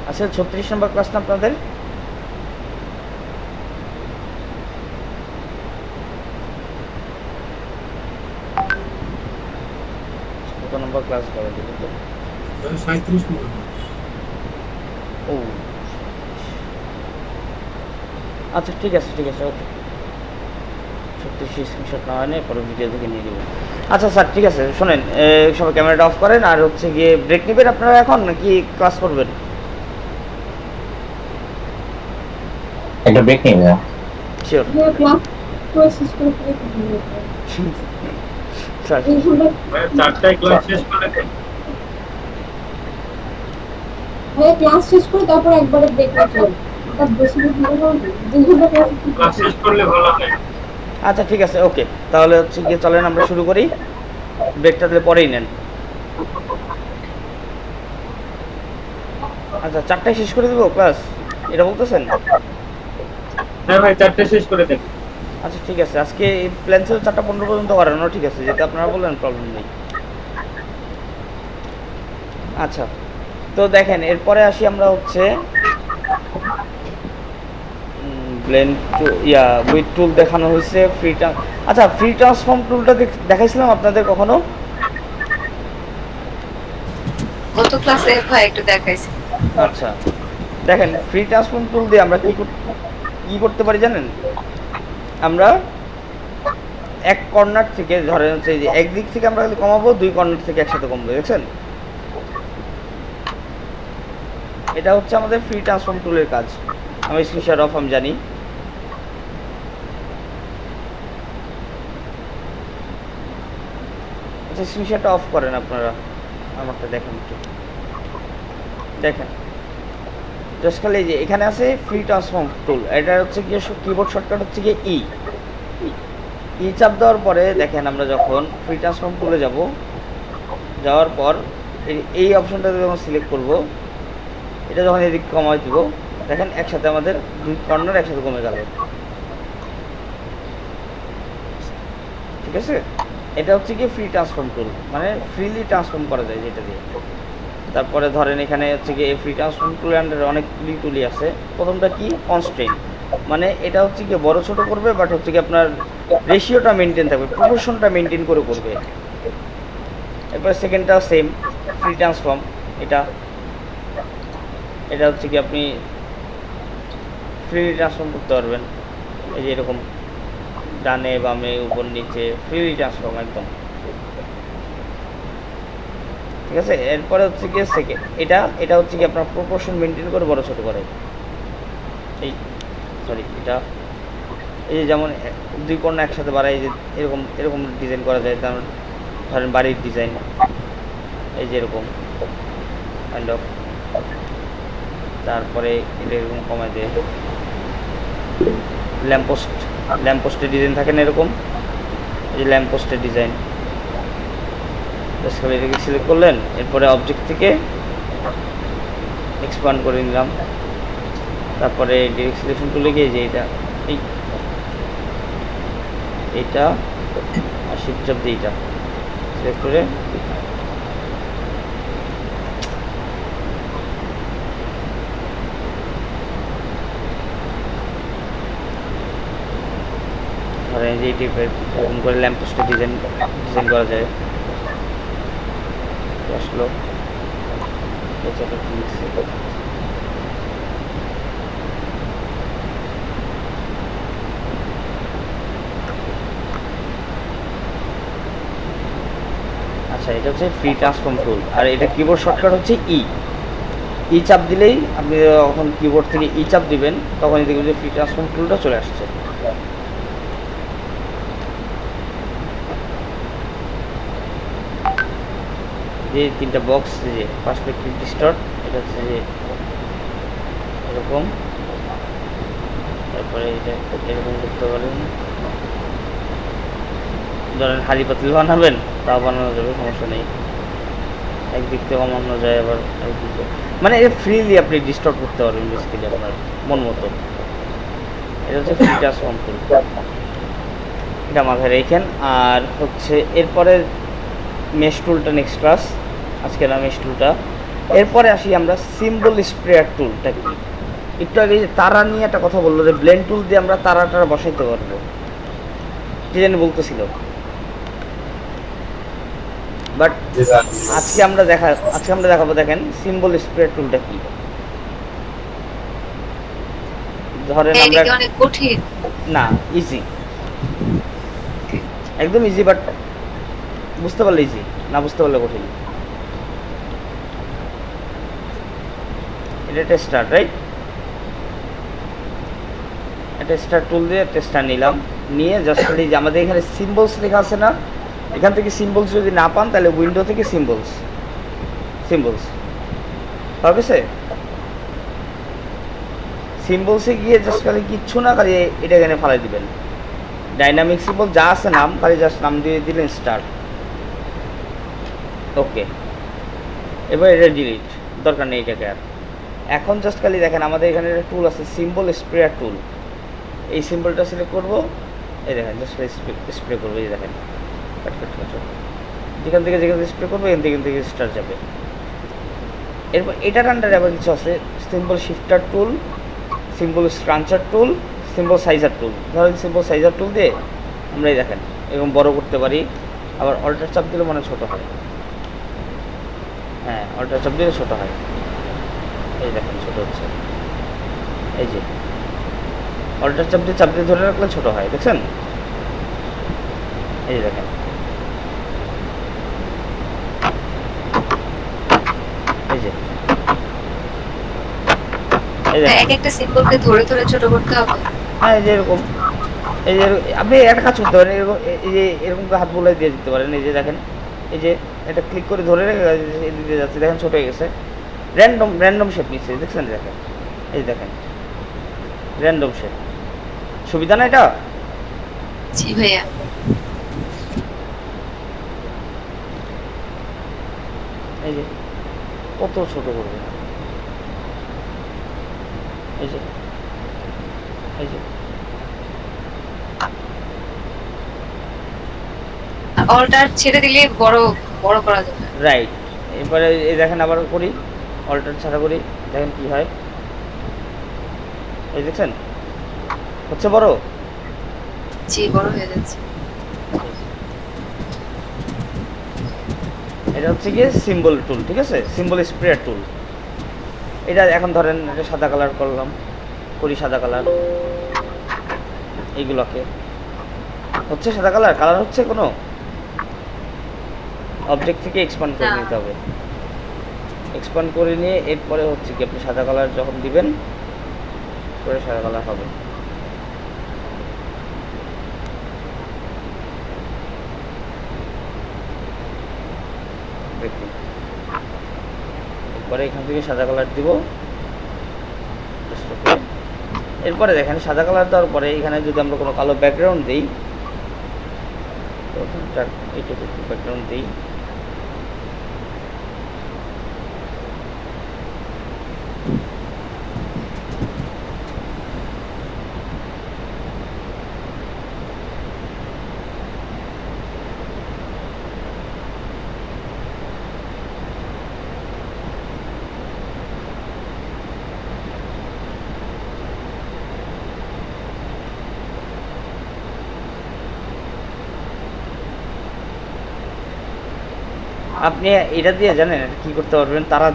Speaker 1: আচ্ছা 36 নম্বর ক্লাস না আপনাদের? কত নম্বর ক্লাস করে দিবেন তো?
Speaker 2: 37 নম্বর।
Speaker 1: ও আচ্ছা ঠিক আছে ওকে। 36 স্ক্রিনশট না হয় পরে ভিডিও থেকে নিয়ে দেবেন। আচ্ছা স্যার ঠিক আছে, শোনেন সবাই ক্যামেরাটা অফ করেন। আর হচ্ছে গিয়ে ব্রেক নেবেন আপনারা এখন নাকি ক্লাস করবেন?
Speaker 13: একটা ব্রেক নিয়ে যাও।
Speaker 1: শিওর
Speaker 7: ক্লাস করে শেষ করে ফেলে
Speaker 1: স্যার
Speaker 2: 4টায় ক্লাস শেষ করে দেন।
Speaker 7: হ্যাঁ ক্লাস শেষ করে তারপর একবারে ব্রেক না চল। এটা বেশি ভালো হবে। 2 ঘন্টা
Speaker 2: ক্লাস শেষ করলে ভালো হয়।
Speaker 1: আচ্ছা ঠিক আছে ওকে, তাহলে হচ্ছে গিয়ে চলেন আমরা শুরু করি। ব্রেকটা তাহলে পরেই নেন। আচ্ছা 4টায় শেষ করে দেবো ক্লাস, এটা বলতেছেন?
Speaker 2: হ্যাঁ ভাই 4টায় শেষ করে দেন।
Speaker 1: আচ্ছা ঠিক আছে, আজকে প্ল্যান ছিল 4:15 পর্যন্ত করানো, ঠিক আছে যেটা আপনারা বললেন প্রবলেম নেই। আচ্ছা তো দেখেন এরপরে আসি আমরা হচ্ছে ব্লেন্ড উইথ টুল দেখানো হয়েছে। আচ্ছা ফ্রি ট্রান্সফর্ম টুলটা দেখাইছিলাম আপনাদের কখনো?
Speaker 10: গত ক্লাসে ভাই একটু দেখাইছি।
Speaker 1: আচ্ছা দেখেন ফ্রি ট্রান্সফর্ম টুল দিয়ে আমরা কি করতে পারি জানেন? আমরা এক কর্নার থেকে ধরেন হচ্ছে যে একদিক থেকে আমরা কমাবো, 2 কর্নার থেকে একসাথে কমবে, দেখছেন? এটা হচ্ছে আমাদের ফ্রি ট্রান্সফর্ম টুলের কাজ। আমি স্ক্রিনশট অফ আমি জানি। আচ্ছা স্ক্রিনশটটা অফ করেন আপনারা, আমারটা দেখেন একটু। দেখেন জাস্ট খালি যে এখানে আছে ফ্রি ট্রান্সফর্ম টুল, এটা হচ্ছে গিয়ে কিবোর্ড শর্টকাট হচ্ছে গিয়ে ই চাপ দেওয়ার পরে দেখেন আমরা যখন ফ্রি ট্রান্সফর্ম টুলে যাওয়ার পর এই অপশনটাতে যখন সিলেক্ট করব, এটা যখন এদিক কমাই দিব দেখেন একসাথে আমাদের 2 কর্নার একসাথে কমে গেল, ঠিক আছে? এটা হচ্ছে কি ফ্রি ট্রান্সফর্ম টুল, মানে ফ্রিলি ট্রান্সফর্ম করা যায় যেটা দিয়ে। তারপরে ধরেন এখানে হচ্ছে কি ফ্রি ট্রান্সফর্ম টুলের আন্ডারে অনেকগুলি টুলই আছে। প্রথমটা কি? কনস্ট্রেইন। মানে এটা হচ্ছে কি বড় ছোট করবে, বাট হচ্ছে কি আপনার রেশিওটা মেনটেন থাকবে, প্রপোর্শনটা মেনটেন করে করবে। এরপরে সেকেন্ডটা সেম, ফ্রি ট্রান্সফর্ম। এটা এটা হচ্ছে কি আপনি ফ্রি ট্রান্সফর্ম করতে পারবেন, এই যে এরকম ডানে বামে উপর নিচে ফ্রি ট্রান্সফর্ম একদম, ঠিক আছে। এরপরে হচ্ছে কি সেকেন্ড, এটা হচ্ছে কি আপনার প্রপোর্শন মেনটেন করে বড় ছোট করে। এই সরি এটা এই যে যেমন দুই কর্ণ একসাথে বাড়ায়, এই যে এরকম এরকম ডিজাইন করা যায়, যেমন ধরেন বাড়ির ডিজাইন, এই যে এরকম কাইন্ড অফ। তারপরে এটা এরকম কমায় দেয়, ল্যাম্পপোস্টের ডিজাইন থাকে না এরকম, এই যে ল্যাম্পপোস্টের ডিজাইন, এটাকে সিলেক্ট করলেন, এরপরে অবজেক্ট থেকে এক্সপান্ড করে নিলাম, তারপরে ডিরেক্ট সিলেকশন টুলে গিয়ে যে এইটা আর শিফট চাপ দিয়ে এইটা সিলেক্ট করে ধরেন যে এই টাইপের এরকম করে ল্যাম্পপোস্টের ডিজাইন করা যায়। আসলো আচ্ছা, এটা হচ্ছে ফ্রি ট্রান্সফর্ম টুল, আর এটা কিবোর্ড শর্টকাট হচ্ছে ই চাপ দিলেই আপনি যখন কিবোর্ড থেকে ই চাপ দিবেন তখন দেখবেন যে ফ্রি ট্রান্সফর্ম টুলটা চলে আসছে। যে তিনটা বক্স, যে পার্সপেক্টিভ ডিস্টর্ট, এটা হচ্ছে যে এরকম, তারপরে এটা এরকম করতে পারেন, ধরেন হাড়ি পাতিল বানাবেন তাও বানানো যাবে, সমস্যা নেই। একদিক থেকে কমানো যায়, আবার একদিকে মানে এটা ফ্রিলি আপনি ডিস্টর্ট করতে পারবেন বেসিক্যালি আপনার মন মতো। এটা হচ্ছে ফ্রি ট্রান্সফর্ম টুল, এটা মাথায় রেখেন। আর হচ্ছে এরপরে মেশ টুলটা নেক্সট ক্লাস, আজকে না মেশ টুলটা। এরপরে আসি আমরা সিম্বল স্প্রেয়ার টুলটা কি। একটু আগে যে তারা নিয়ে একটা কথা বললো যে ব্লেন্ড টুল দিয়ে আমরা তারাটা বসাইতে পারবো, কি জানি বলতেছিল, বাট আজকে আমরা দেখাবো। দেখেন সিম্বল স্প্রেয়ার টুলটা কি। ধরেন আমরা
Speaker 10: অনেক কঠিন
Speaker 1: না, ইজি, একদম ইজি, বাট বুঝতে পারলে ইজি, না বুঝতে পারলে কঠিন। এটা টেস্টার, রাইট? এটা স্টার টুল দিয়ে টেস্টার নিলাম, নিয়ে জাস্ট খালি যে আমাদের এখানে সিম্বলস লেখা আছে না, এখান থেকে সিম্বলস যদি না পান তাহলে উইন্ডো থেকে সিম্বলস হবে সে সিম্বলসে গিয়ে জাস্ট খালি কিচ্ছু না, খালি এটা এখানে ফালাই দিবেন, ডাইনামিক সিম্বল যা আছে নাম, খালি জাস্ট নাম দিয়ে দিলেন স্টার, ওকে। এবার এটা ডিলিট, দরকার নেই এটাকে আর। এখন জাস্ট খালি দেখেন আমাদের এখানে একটা টুল আছে সিম্বল স্প্রেয়ার টুল, এই সিম্বলটা সিলেক্ট করবো, এই দেখেন জাস্ট স্প্রে করবো, এই দেখেন যেখান থেকে স্প্রে করবো এখান থেকে স্টার যাবে। এরপর এটার আন্ডারে আবার কিছু আছে সিম্বল শিফটার টুল, সিম্বল স্ট্রাঞ্চার টুল, সিম্বল সাইজার টুল। ধরেন সিম্বল সাইজার টুল দিয়ে আমরা এই দেখেন এরকম বড় করতে পারি, আবার অল্টার চাপ দিলে মনে ছোটো হয়, হ্যাঁ অল্টার চাপ দিলে ছোটো হয়, এই দেখেন ছোটো হচ্ছে, এই যে অল্টার চাপ দিয়ে ধরে রাখলে ছোটো হয়, দেখছেন? এই যে দেখেন, এই যে
Speaker 10: একটা সিম্বলকে ধরে ধরে ছোট করতে হবে।
Speaker 1: হ্যাঁ এই যে এরকম, এই যে আপনি একটা কাজ করতে পারেন, এরকম এই যে এরকম হাত বোলাই দিয়ে দিতে পারেন, এই যে দেখেন, এই যে এটা ক্লিক করে ধরে রেখে এদিকে যাচ্ছে, দেখেন ছোট হয়ে গেছে, র্যান্ডম শেপ নিচ্ছে, দেখছেন? দেখেন এই দেখেন র্যান্ডম শেপ, সুবিধা না এটা?
Speaker 10: জি ভাইয়া।
Speaker 1: এই যে কত ছোট করবে, এই যে
Speaker 10: অল্টার ছেড়ে দিলে বড় বড় করা যাবে,
Speaker 1: রাইট। এরপরে এই দেখেন আবার করি, অল্টার ছাড়া করি, দেখেন কি হয়, এই দেখছেন হচ্ছে বড়?
Speaker 10: জি বড় হয়ে যাচ্ছে।
Speaker 1: এটা হচ্ছে গিয়ে সিম্বল টুল, ঠিক আছে, সিম্বল স্প্রে টুল। এটা এখন ধরেন এটা সাদা কালার করলাম, করি সাদা কালার, এইগুলোকে হচ্ছে সাদা কালার, কালার হচ্ছে কোনো অবজেক্ট থেকে এক্সপান্ড করে নিতে হবে। এক্সপান্ড করে নিয়ে এরপরে হচ্ছে কি আপনি সাদা কালার যখন দিবেন করে সাদা কালার হবে। দেখুন এরপরে এখান থেকে সাদা কালার দিব। এরপরে দেখেন সাদা কালার দেওয়ার পরে এখানে যদি আমরা কোনো কালো ব্যাকগ্রাউন্ড দিই, এইটুকু ব্যাকগ্রাউন্ড দিই, আপনি এটা দিয়ে জানেন কি করতে পারবেন, তারা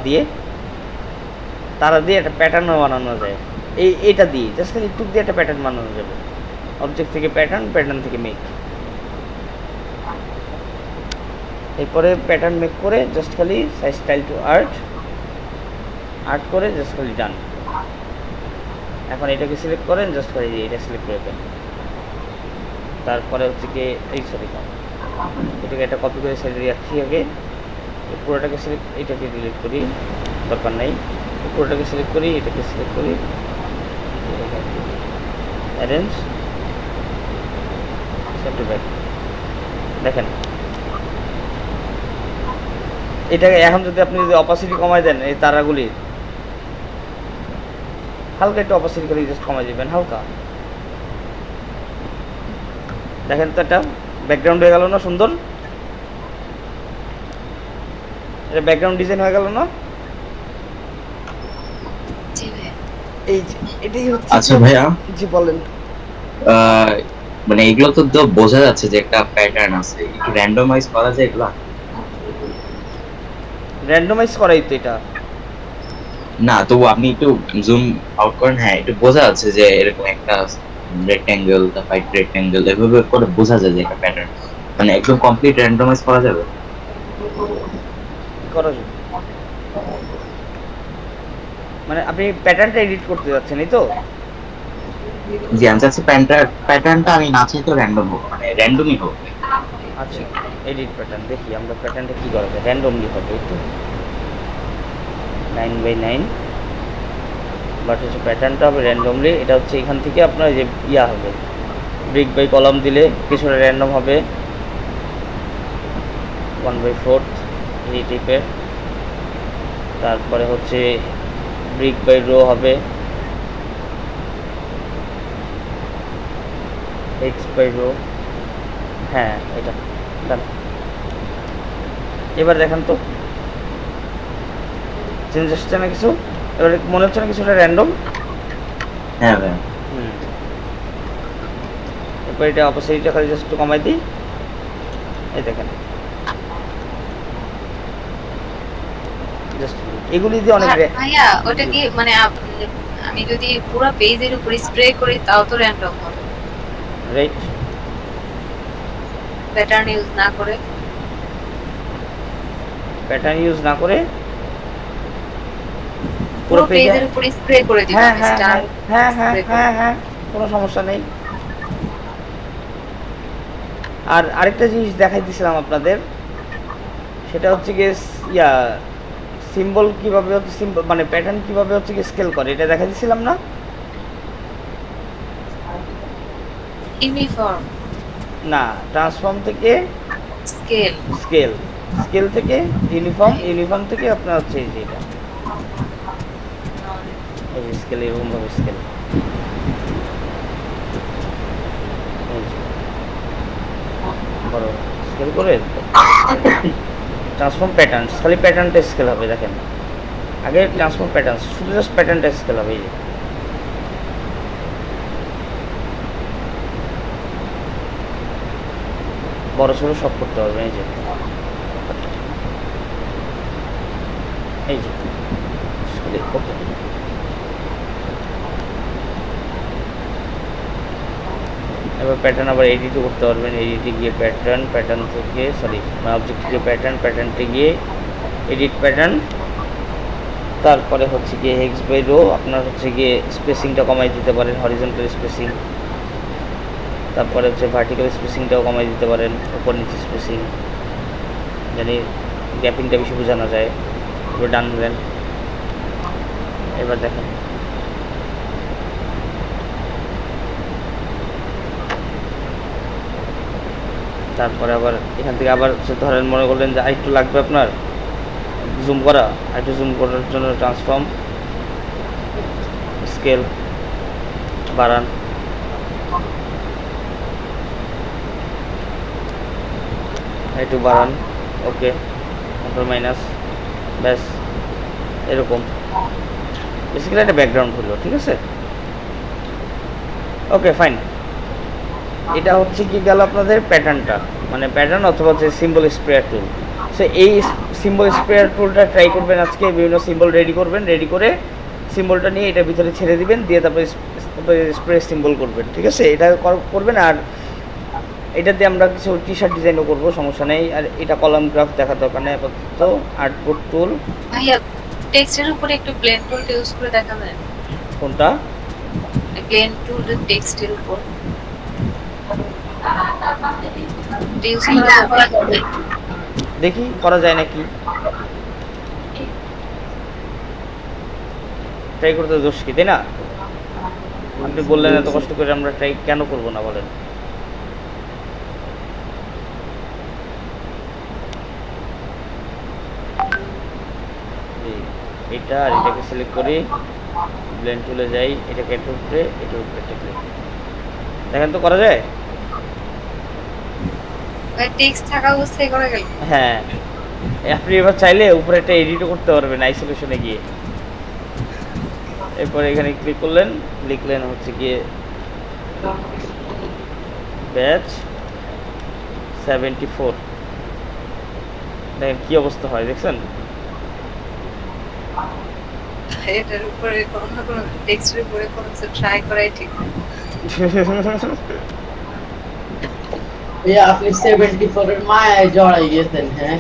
Speaker 1: দিয়ে একটা প্যাটার্নও বানানো যায়। এইটা দিয়ে জাস্ট খালি টুক দিয়ে একটা প্যাটার্ন বানানো যাবে। অবজেক্ট থেকে প্যাটার্ন, প্যাটার্ন থেকে মেক, এরপরে প্যাটার্ন মেক করে জাস্ট খালি সাইজ স্টাইল টু আর্ট করে জাস্ট খালি ডান। এখন এটাকে সিলেক্ট করেন, জাস্ট খালি এটা সিলেক্ট করে দেন। তারপরে হচ্ছে কি এটাকে একটা কপি করে সাইডে রাখছি আগে, পুরোটাকে সিলেক্ট, এটাকে ডিলিট করি, দরকার নেই। পুরোটাকে সিলেক্ট করি, এটাকে সিলেক্ট করি, অ্যারেঞ্জ, সেন্ড টু ব্যাক। দেখেন এটাকে এখন যদি আপনি যদি অপাসিটি কমাই দেন, এই তারাগুলির হালকা একটু অপাসিটি করে জাস্ট কমাই দিবেন হালকা। দেখেন তো একটা ব্যাকগ্রাউন্ড হয়ে গেল না সুন্দর? এটা ব্যাকগ্রাউন্ড ডিজাইন হয়ে গেল না? এই যে এটাই হচ্ছে।
Speaker 13: আচ্ছা ভাইয়া,
Speaker 1: জি বলেন।
Speaker 13: মানে এগুলো তো বোঝা যাচ্ছে যে একটা প্যাটার্ন আছে, একটু র্যান্ডমাইজ করা যায় এগুলো?
Speaker 1: র্যান্ডমাইজ করাই তো এটা
Speaker 13: না, তো আপনি একটু জুম আউট করেন। হ্যাঁ, একটু বোঝা যাচ্ছে যে এরকম একটা রেক্ট্যাঙ্গেল, হোয়াইট রেক্ট্যাঙ্গেল, এভাবে করে বোঝা যায় যে একটা প্যাটার্ন। মানে একদম কমপ্লিট র্যান্ডমাইজ করা যাবে?
Speaker 1: করা যাবে। মানে আপনি প্যাটার্নটা এডিট করতে যাচ্ছেন, এই তো?
Speaker 13: জি, আমি চাচ্ছি প্যাটার্নটা আমি না চাই তো র্যান্ডম হোক, মানে র্যান্ডমই হোক।
Speaker 1: আচ্ছা, এডিট প্যাটার্ন দেখি আমরা প্যাটার্নটা কি করা যায়। র্যান্ডমলি হবে একটু 9x9, বাট হচ্ছে প্যাটার্নটা হবে র্যান্ডমলি। এটা হচ্ছে এখান থেকে আপনার যে হবে ব্রিক বাই কলাম দিলে কিছুটা র্যান্ডম হবে, 1/4 এই টাইপের। তারপরে হচ্ছে ব্রিক বাই রো হবে, x বাই রো। হ্যাঁ, এটা ডান। এবার দেখেন তো চেঞ্জ আসছে না কিছু? এবার মনে হচ্ছে না কিছুটা র্যান্ডম?
Speaker 13: হ্যাঁ ভাই।
Speaker 1: এরপর এটা অপোজিটটা খালি জাস্ট একটু কমাই দিই, এই দেখেন জাস্ট এগুলি দিয়ে অনেক।
Speaker 10: ভাইয়া ওটা কি মানে আমি যদি পুরো পেজের উপর স্প্রে করি তাও তো র্যান্ডম হবে,
Speaker 1: রাইট?
Speaker 10: প্যাটার্ন ইউজ না করে,
Speaker 1: প্যাটার্ন ইউজ না করে
Speaker 10: পুরো পেজের উপর স্প্রে করে দিই।
Speaker 1: হ্যাঁ, কোনো সমস্যা নেই। আর আরেকটা জিনিস দেখাই দিয়েছিলাম আপনাদের, সেটা হচ্ছে গিয়ে সিম্বল কিভাবে হচ্ছে সিম্বল মানে প্যাটার্ন কিভাবে হচ্ছে কি স্কেল করে, এটা দেখা দিয়েছিলাম না?
Speaker 10: ইউনিফর্ম
Speaker 1: না, ট্রান্সফর্ম থেকে
Speaker 10: স্কেল,
Speaker 1: স্কেল থেকে ইউনিফর্ম থেকে আপনার হচ্ছে এই যে এটা এই স্কেল, এরকম ভাবে স্কেল। বড় স্কেল করে ট্রান্সফর্ম প্যাটার্ন, খালি প্যাটার্নটা স্কেল হবে। দেখেন আগে ট্রান্সফর্ম প্যাটার্ন, শুধু জাস্ট প্যাটার্নটা স্কেল হবে। এই যে বড় ছোট সব করতে পারবেন। এই যে ওকে, এবার প্যাটার্ন আবার এডিটও করতে পারবেন। এডিটে গিয়ে প্যাটার্ন থেকে অবজেক্ট গিয়ে প্যাটার্নতে গিয়ে এডিট প্যাটার্ন, তারপরে হচ্ছে গিয়ে হেক্স বাই রো আপনার হচ্ছে গিয়ে স্পেসিংটা কমাই দিতে পারেন, হরিজন্টাল স্পেসিং, তারপরে হচ্ছে ভার্টিক্যাল স্পেসিংটাও কমাই দিতে পারেন, উপর নিচে স্পেসিং, জানি গ্যাপিংটা বেশি বোঝানো যায়। এবার ডান দেন। এবার দেখেন তারপরে আবার এখান থেকে আবার ধরেন মনে করলেন যে আরেকটু লাগবে আপনার জুম করা, আরেকটু জুম করার জন্য ট্রান্সফর্ম স্কেল বাড়ান, একটু বাড়ান, ওকে, কন্ট্রোল মাইনাস, ব্যাস এরকম বেসিক্যালি একটা ব্যাকগ্রাউন্ড হলো। ঠিক আছে, ওকে ফাইন। এটা হচ্ছে কি গেল আপনাদের প্যাটার্নটা, মানে প্যাটার্ন অথবা যে সিম্বল স্প্রেয়ার টুল। সো এই সিম্বল স্প্রেয়ার টুলটা ট্রাই করবেন আজকে। বিভিন্ন সিম্বল রেডি করবেন, রেডি করে সিম্বলটা নিয়ে এটার ভিতরে ছেড়ে দিবেন, দিয়ে তারপরে স্প্রে সিম্বল করবেন। ঠিক আছে, এটা করবেন। আর এটা দিয়ে আমরা কিছু টি শার্ট ডিজাইনও করবো, সমস্যা নেই। আর এটা কলাম গ্রাফ দেখার দরকার নেই আপাতত। আর্টবোর্ড টুল,
Speaker 10: ভাইয়া টেক্সটের উপরে একটু ব্লেন্ড টুলটা ইউজ করে দেখাবেন।
Speaker 1: কোনটা?
Speaker 10: ব্লেন্ড টুল টেক্সটের উপর
Speaker 1: দেখি করা যায় নাকি, ট্রাই করতে দোষ কি, তাই না? আপনি বললেন এত কষ্ট করে, আমরা ট্রাই কেন করবো না বলেন? এটা আর এটাকে সিলেক্ট করি, ব্লেন্ড টুলে যাই, এটাকে এটার উপরে দেখেন তো করা যায়।
Speaker 10: টেক্সট থাকা অবস্থায় করা গেল।
Speaker 1: হ্যাঁ, আপনি এবার চাইলে উপরে একটা এডিটও করতে পারবেন আইসোলেশনে গিয়ে। এরপরে এখানে ক্লিক করলেন, লিখলেন হচ্ছে গিয়ে ব্যাচ 74, দেখেন কি অবস্থা হয়, দেখছেন?
Speaker 10: এটার উপরে কোনো না কোনো টেক্সটের উপরে কোনো কিছু ট্রাই করাই ঠিক না।
Speaker 6: আপনি 74 এর মায়ায় জড়াই গেছেন। হ্যাঁ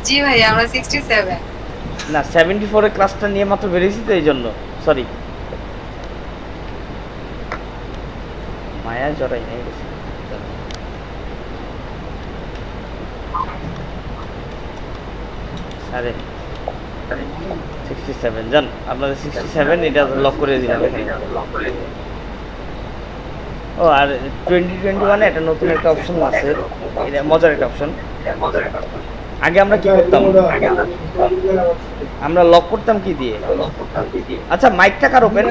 Speaker 10: জি ভাই, আমরা 67
Speaker 1: না 74 এর ক্লাসটা নিয়ে মাত্র বেরিয়েছি তো, এই জন্য সরি। মায়া জড়াই নাই বেশি। আরে 67 জান, আপনাদের 67 এটা লক করে দিলাম এখানে। ও আর 2021 একটা নতুন একটা অপশন আছে, এটা মজার একটা অপশন। আগে আমরা কি করতাম, আমরা লক করতাম কি দিয়ে? আচ্ছা মাইকটা কার ওপেন?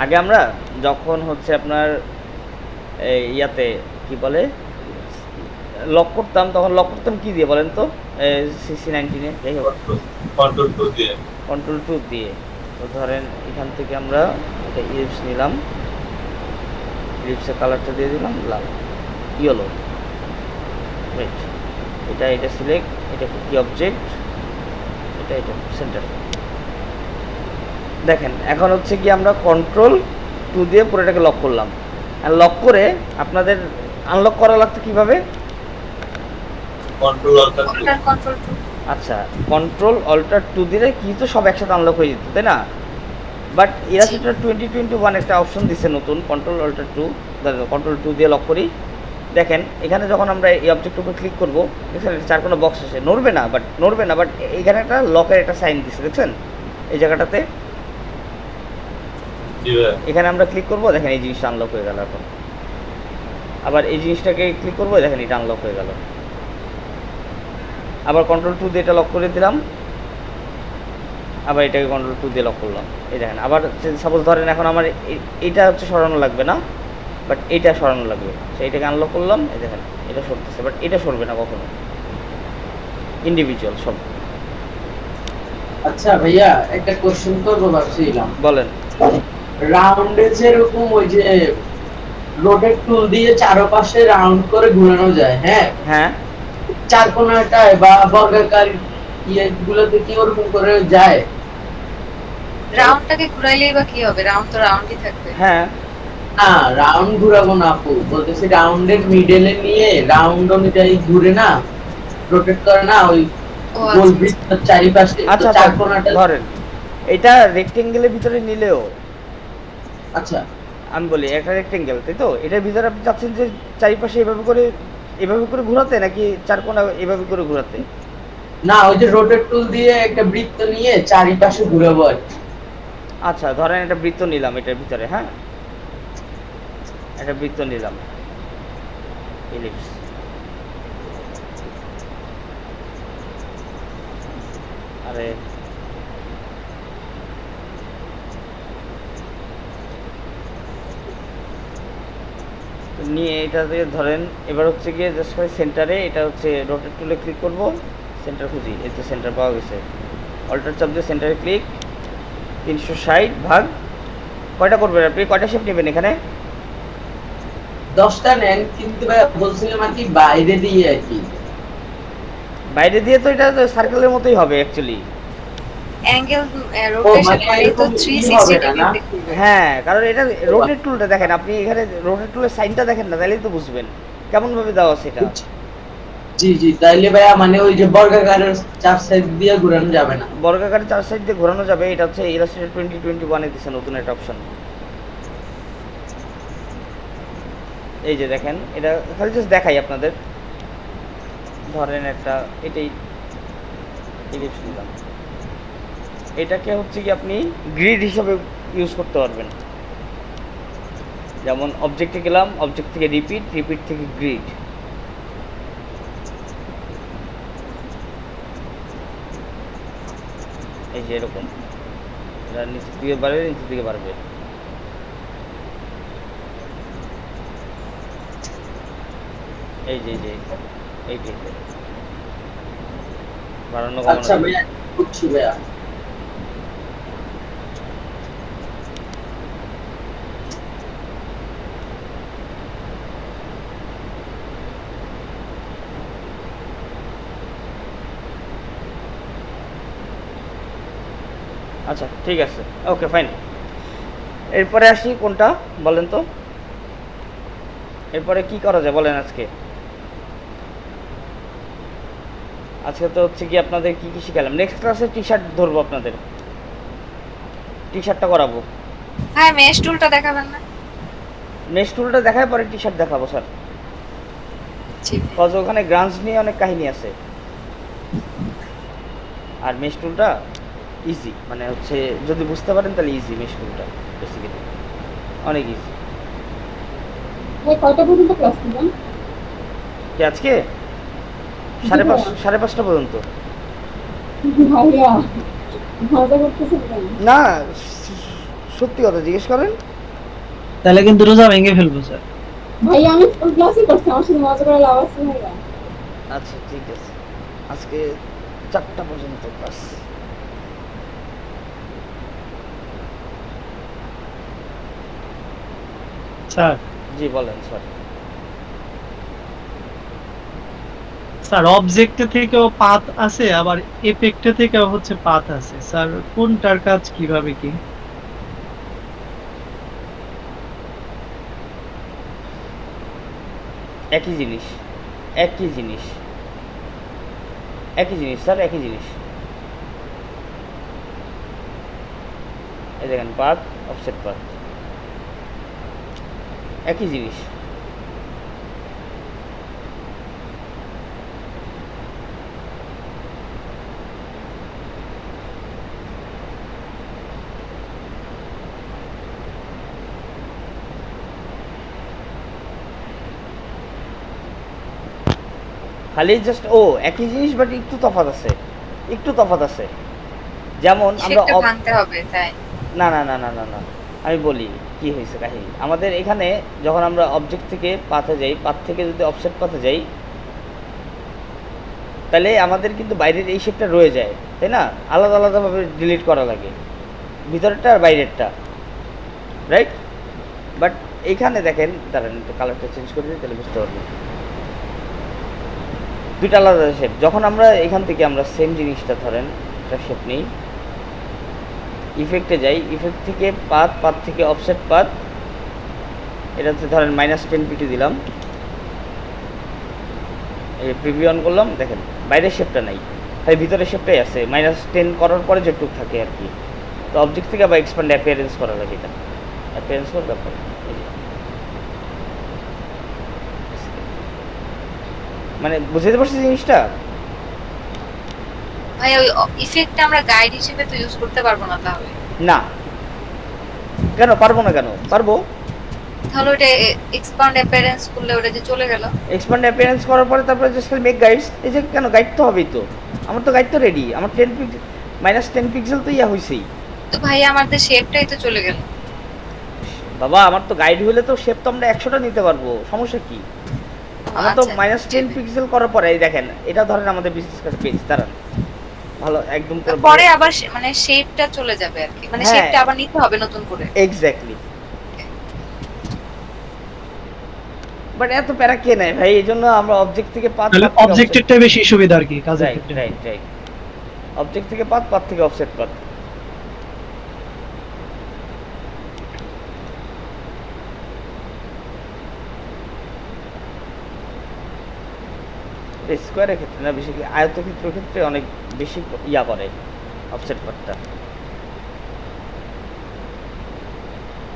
Speaker 1: আগে আমরা যখন হচ্ছে আপনার ইয়াতে কি বলে লক করতাম, তখন লক করতাম কি দিয়ে বলেন তো? CC19 এ যাই হোক
Speaker 3: কন্ট্রোল 2 দিয়ে,
Speaker 1: কন্ট্রোল 2 দিয়ে। তো ধরেন এখান থেকে আমরা এটা ইলিপস নিলাম, ইলিপসের কালারটা দিয়ে দিলাম লাল, ইয়েলো, রাইট। এটা সিলেক্ট, এটা কি অবজেক্ট, এটা সেন্টার। দেখেন এখন হচ্ছে কি আমরা কন্ট্রোল 2 দিয়ে পুরোটাকে লক করলাম। আর লক করে আপনাদের আনলক করা লাগতো কিভাবে?
Speaker 3: Control alter 2।
Speaker 1: আচ্ছা, কন্ট্রোল অল্টার 2 দিলে কি তো সব একসাথে আনলক হয়ে যেত, তাই না? বাট এরা সেটা 2021 একটা অপশন দিচ্ছে নতুন, কন্ট্রোল অল্টার 2। কন্ট্রোল 2 দিয়ে লক করি। দেখেন এখানে যখন আমরা এই অবজেক্টের উপর ক্লিক করবো, দেখছেন চার কোনো বক্স আসে, নড়বে না বাট এখানে একটা লকের একটা সাইন দিচ্ছে, দেখছেন এই জায়গাটাতে। এখানে আমরা ক্লিক করবো, দেখেন এই জিনিসটা আনলক হয়ে গেল। এখন আবার এই জিনিসটাকে ক্লিক করবো, দেখেন এটা আনলক হয়ে গেল। আবার কন্ট্রোল 2 দিয়ে এটা লক করে দিলাম, আবার এটাকে কন্ট্রোল 2 দিয়ে লক করলাম। এই দেখেন আবার সাপোজ ধরেন এখন আমার এইটা হচ্ছে সরানো লাগবে না, বাট এইটা সরানো লাগবে, সেইটাকে আনলক করলাম। এই দেখেন এটা সরতেছে, বাট এটা সরবে না কখনো, ইন্ডিভিজুয়াল সব।
Speaker 6: আচ্ছা ভাইয়া একটা কোশ্চেন করবো ভাবছিলাম।
Speaker 1: বলেন।
Speaker 6: রাউন্ডে যেরকম ওই যে রোটেট টুল দিয়ে চারপাশে রাউন্ড করে ঘোরানো যায়, হ্যাঁ
Speaker 1: হ্যাঁ
Speaker 6: চার কোণাটায় বা বর্গাকার ইয়েগুলোতে কি ওরকম করে যায়?
Speaker 10: রাউন্ডটাকে ঘুরাইলেই বা কি হবে? রাউন্ড তো রাউন্ডই থাকবে।
Speaker 1: হ্যাঁ
Speaker 6: না রাউন্ড ঘুরাবো না আপু, বলতেছি রাউন্ডের মিডলে নিয়ে রাউন্ড অনুযায়ী ঘুরে না, রোটেট করে না ওই
Speaker 10: ও
Speaker 6: গোল
Speaker 10: আচ্ছা
Speaker 6: বৃত্তের চারিপাশে তো
Speaker 1: আচ্ছা
Speaker 6: চার কোণাটা।
Speaker 1: ধরেন এটা রেক্টেঙ্গেলের ভিতরে নিলেও,
Speaker 6: আচ্ছা
Speaker 1: আমি বলি একটা রেক্টেঙ্গেল তাই তো, এটার ভিতরে আপনি চাচ্ছেন যে চারিপাশে এভাবে করে ঘোরাতে নাকি চার কোণা এভাবে করে ঘোরাতে?
Speaker 6: না ওই যে রোটেট টুল দিয়ে একটা বৃত্ত নিয়ে চারিপাশে ঘুরাবো আর কি।
Speaker 1: আচ্ছা ধরেন একটা বৃত্ত নিলাম এটার ভিতরে, হ্যাঁ একটা বৃত্ত নিলাম ইলিপস, আরে নিয়ে এটাতে ধরেন এবার হচ্ছে গিয়ে জাস্ট করে সেন্টারে, এটা হচ্ছে রোটেট টুলে ক্লিক করব, সেন্টার খুঁজি, এই তো সেন্টার পাওয়া গেছে, অল্টার চাপ দিয়ে সেন্টারে ক্লিক, 360 ভাগ কয়টা করবেন আপনি, কয়টা শেপ নেবেন এখানে?
Speaker 6: 10টা নেন, কিন্তু ভাই বলছিলাম আর কি বাইরে দিয়ে আর কি।
Speaker 1: বাইরে দিয়ে তো এটা সার্কেলের মতোই হবে অ্যাকচুয়ালি।
Speaker 10: অ্যাঙ্গেল রোটেশন মানে তো 360 ডিগ্রি।
Speaker 1: হ্যাঁ কারণ এটা রোটেট টুলটা দেখেন, আপনি এখানে রোটেট টুলের সাইনটা দেখেন না, তাহলেই তো বুঝবেন কেমন ভাবে দেওয়া আছে এটা।
Speaker 6: জি জি তাইলে ভাইয়া মানে ওই যে বর্গাকারের চার সাইড দিয়ে ঘোরানো যাবে না?
Speaker 1: বর্গাকারে চার সাইড দিয়ে ঘোরানো যাবে, এটা হচ্ছে ইলাস্ট্রেটর 2021 এ দিয়েছে নতুন একটা অপশন। এই যে দেখেন এটা খালি জাস্ট দেখাই আপনাদের, ধরেন একটা এটাই ইলিপস নিলাম, এটাকে হচ্ছে কি আপনি গ্রিড হিসাবে ইউজ করতে পারবেন, যেমন অবজেক্টে গেলাম, অবজেক্ট থেকে রিপিট, রিপিট থেকে গ্রিড, এই যে এরকম, এটা নিচের দিকে বাড়বে, নিচের দিকে বাড়বে, এই যে এই টাইপের বাড়ানো কমানো।
Speaker 6: আচ্ছা ভাইয়া বুঝছি ভাইয়া।
Speaker 1: আচ্ছা ঠিক আছে, ওকে ফাইন। এরপরে আসি কোনটা বলেন তো, এরপরে কি করা যায় বলেন আজকে? আজকে তো হচ্ছে কি আপনাদের কি কি শিখালাম, নেক্সট ক্লাসে টি শার্ট ধরবো, আপনাদের টি শার্টটা করাবো।
Speaker 10: হ্যাঁ মেশ টুলটা দেখাবেন না?
Speaker 1: মেশ টুলটা দেখায় পরে টি শার্ট দেখাবো স্যার, কজ ওখানে গ্রান্স নিয়ে অনেক কাহিনী আছে, আর মেশ টুলটা ইজি, মানে হচ্ছে যদি বুঝতে পারেন তাহলে ইজি, মেশ টুলটা বেসিক্যালি অনেক ইজি।
Speaker 7: ভাই কয়টা পর্যন্ত ক্লাস নিবেন?
Speaker 1: কি আজকে 5:30 পর্যন্ত?
Speaker 7: ভাইয়া মজা করতেছেন কেন?
Speaker 1: না সত্যি কথা জিজ্ঞেস করেন।
Speaker 5: তাহলে কিন্তু রোজা ভেঙে ফেলবো স্যার।
Speaker 7: ভাই আমি ফুল ক্লাসই করছি, আমার সাথে মজা করে লাভ আছে ভাইয়া।
Speaker 1: আচ্ছা ঠিক আছে, আজকে 4টা পর্যন্ত ক্লাস।
Speaker 5: স্যার
Speaker 1: জি বলেন স্যার।
Speaker 5: স্যার অবজেক্টে থেকেও পাথ আছে, আবার এফেক্টে থেকেও হচ্ছে পাথ আছে স্যার, কোনটার কাজ কিভাবে কি?
Speaker 1: একই জিনিস স্যার, একই জিনিস। এই দেখেন পাথ, অফসেট পাথ, একই জিনিস। খালি জাস্ট একই জিনিস বাট একটু তফাৎ আছে, যেমন আমরা
Speaker 10: সেটা ভাঙতে হবে তাই
Speaker 1: না না না না না না আমি বলি কি হয়েছে কাহিনী। আমাদের এখানে যখন আমরা অবজেক্ট থেকে পাথে যাই, পাথ থেকে যদি অফসেট পাথে যাই, তাহলে আমাদের কিন্তু বাইরের এই শেপটা রয়ে যায়, তাই না? আলাদা আলাদাভাবে ডিলিট করা লাগে, ভিতরেরটা আর বাইরেরটা, রাইট? বাট এইখানে দেখেন, দাঁড়ান একটু কালারটা চেঞ্জ করে দিই, তাহলে বুঝতে পারবেন দুইটা আলাদা শেপ। যখন আমরা এখান থেকে আমরা সেম জিনিসটা ধরেন একটা শেপ নিই, ইফেক্টে যাই, ইফেক্ট থেকে পাথ থেকে অফসেট পাথ, এটাতে ধরেন -10 পিটি দিলাম, এই প্রিভিউ অন করলাম, দেখেন বাইরের শেপটা নাই, তাই ভিতরের শেপটাই আছে, -10 করার পরে যেটুক থাকে আর কি। তো অবজেক্ট থেকে আবার এক্সপ্যান্ড অ্যাপিয়ারেন্স করা লাগে, এটা অ্যাপিয়ারেন্স করে ব্যাপার। মানে বুঝতে পারছি জিনিসটা?
Speaker 10: ভাই ওই ইফেক্টটা আমরা গাইড হিসেবে তো ইউজ করতে পারবো না তাহলে?
Speaker 1: না। কেন পারবো না? কেন পারবো?
Speaker 10: তাহলে ওটা এক্সপান্ড অ্যাপিয়ারেন্স করলে ওটা যে চলে গেল।
Speaker 1: এক্সপ্যান্ড অ্যাপিয়ারেন্স করার পরে তারপরে জাস্ট মেক গাইডস, এই যে কেন গাইড তো হবেই তো, আমার তো গাইড তো রেডি, আমার -10 পিক্সেল তো ইয়া হইছেই।
Speaker 10: তো ভাই আমাদের শেপটাই তো চলে গেল।
Speaker 1: বাবা আমার তো গাইড হইলে তো শেপ তো আমরা 100টা নিতে পারবো, সমস্যা কি? আমরা তো -10 পিক্সেল করার পরে এই দেখেন, এটা ধরেন আমাদের বিজনেস কাছে পেজ, দাঁড়ান ভালো একদম
Speaker 10: পরে আবার মানে শেপটা চলে যাবে আর কি, মানে শেপটা আবার নিতে হবে নতুন করে।
Speaker 1: এক্স্যাক্টলি। বাট এত প্যারা কে নেয় ভাই? এইজন্য আমরা অবজেক্ট থেকে পাথ,
Speaker 5: তাহলে অবজেক্টেরটা বেশি সুবিধা আর কি কাজের ক্ষেত্রে।
Speaker 1: রাইট। অবজেক্ট থেকে পাথ থেকে অফসেট পাথ। স্কোয়ারের ক্ষেত্রে না, বেশি আয়তক্ষেত্রের ক্ষেত্রে অনেক বেশি ইয়া করে অফসেট পাথটা।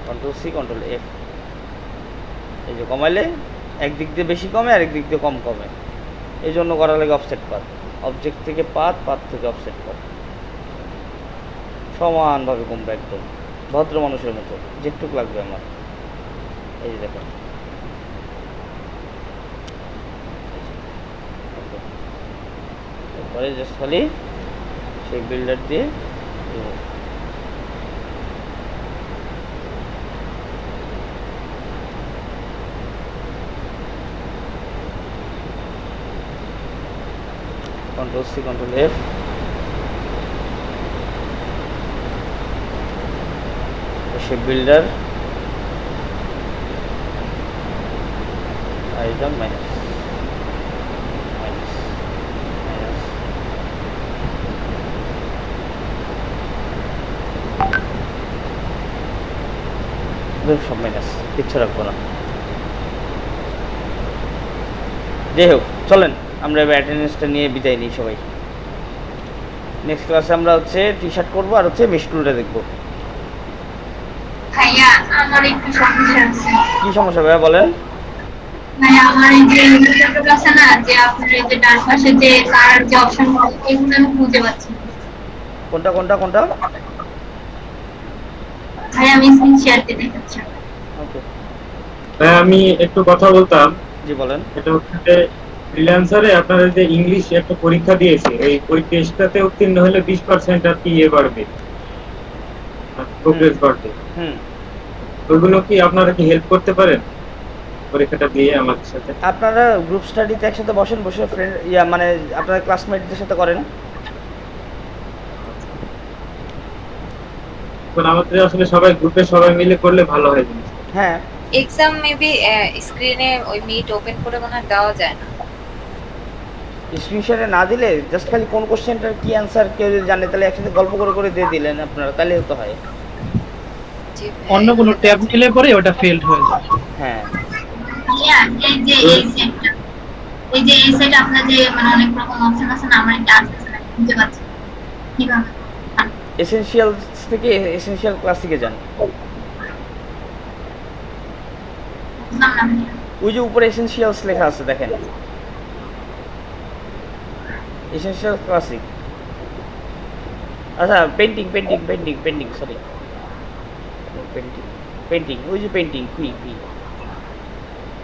Speaker 1: Ctrl+C Ctrl+F, এই যে কমাইলে একদিক দিয়ে বেশি কমে আর একদিক দিয়ে কম কমে, এই জন্য করা লাগে অফসেট পাথ। অবজেক্ট থেকে পাথ থেকে অফসেট পাথ, সমানভাবে কমবে একদম ভদ্র মানুষের মতো, যেটুক লাগবে আমার। এই যে দেখেন, তারপরে জাস্ট খালি সেই বিল্ডার দিয়ে Ctrl+C Ctrl+F, শেপ বিল্ডার, আর এটা মাইনাস সব মাইনাস, কিচ্ছু রাখবো না। যাই হোক, চলেন আমরা এবার অ্যাটেন্ডেন্সটা নিয়ে বিদায় নিই সবাই। নেক্সট ক্লাসে আমরা হচ্ছে টি-শার্ট করবো আর হচ্ছে মেশ টুলটা দেখবো।
Speaker 12: ভাইয়া আমার একটু সমস্যা আছে।
Speaker 1: কি সমস্যা ভাইয়া বলেন?
Speaker 12: ভাইয়া আমার এই যে ইন্টারভিউ আছে না, যে আপনার এই যে ডান পাশে যে কার যে অপশন এগুলো আমি খুঁজে পাচ্ছি না।
Speaker 1: কোনটা?
Speaker 12: ভাইয়া আমি স্ক্রিন শেয়ার দিয়ে দেখাচ্ছি।
Speaker 1: ওকে,
Speaker 14: আমি একটু কথা বলতাম।
Speaker 1: জি বলেন।
Speaker 14: এটা হচ্ছে ফ্রিল্যান্সারে আপনারা যে ইংলিশ একটা পরীক্ষা দিয়েছে, ওই টেস্টটাতে উত্তীর্ণ হলে 20% আর কি বাড়বে, প্রোগ্রেস বাড়বে। ওইগুলো কি আপনারা কি হেল্প করতে পারেন পরীক্ষাটা দিয়ে আমাদের সাথে?
Speaker 1: আপনারা গ্রুপ স্টাডিতে একসাথে বসে ফ্রেন্ড মানে আপনারা ক্লাসমেটদের সাথে করেন।
Speaker 14: কারণ আমাদের আসলে সবাই গ্রুপে সবাই মিলে করলে ভালো হয় জিনিসটা।
Speaker 1: হ্যাঁ,
Speaker 10: এক্সাম মেবি স্ক্রিনে ওই মিট ওপেন করে মনে হয় দেওয়া যায় না।
Speaker 1: স্ক্রিনশটে না দিলে জাস্ট খালি কোন কোশ্চেনটার কি অ্যানসার কেউ যদি জানে, তাহলে একসাথে গল্প করে দিয়ে দিলেন আপনারা, তাহলে হতে হয়।
Speaker 5: অন্য কোনো ট্যাব নিলে পরে ওটা ফেলড হয়ে যায়।
Speaker 1: হ্যাঁ,
Speaker 12: এই যে এই সেট আপনার যে মানে অনেক রকম অপশন আছে না, আমার একটা আছে না, বুঝতে পারছি কিভাবে।
Speaker 1: এসেনশিয়ালস থেকে এসেনশিয়াল ক্লাসিকে যান। ওই যে উপরে এসেনশিয়ালস লেখা আছে দেখেন, এসেনশিয়াল ক্লাসিক। আচ্ছা, পেন্টিং সরি, পেন্টিং ওই যে পেন্টিং,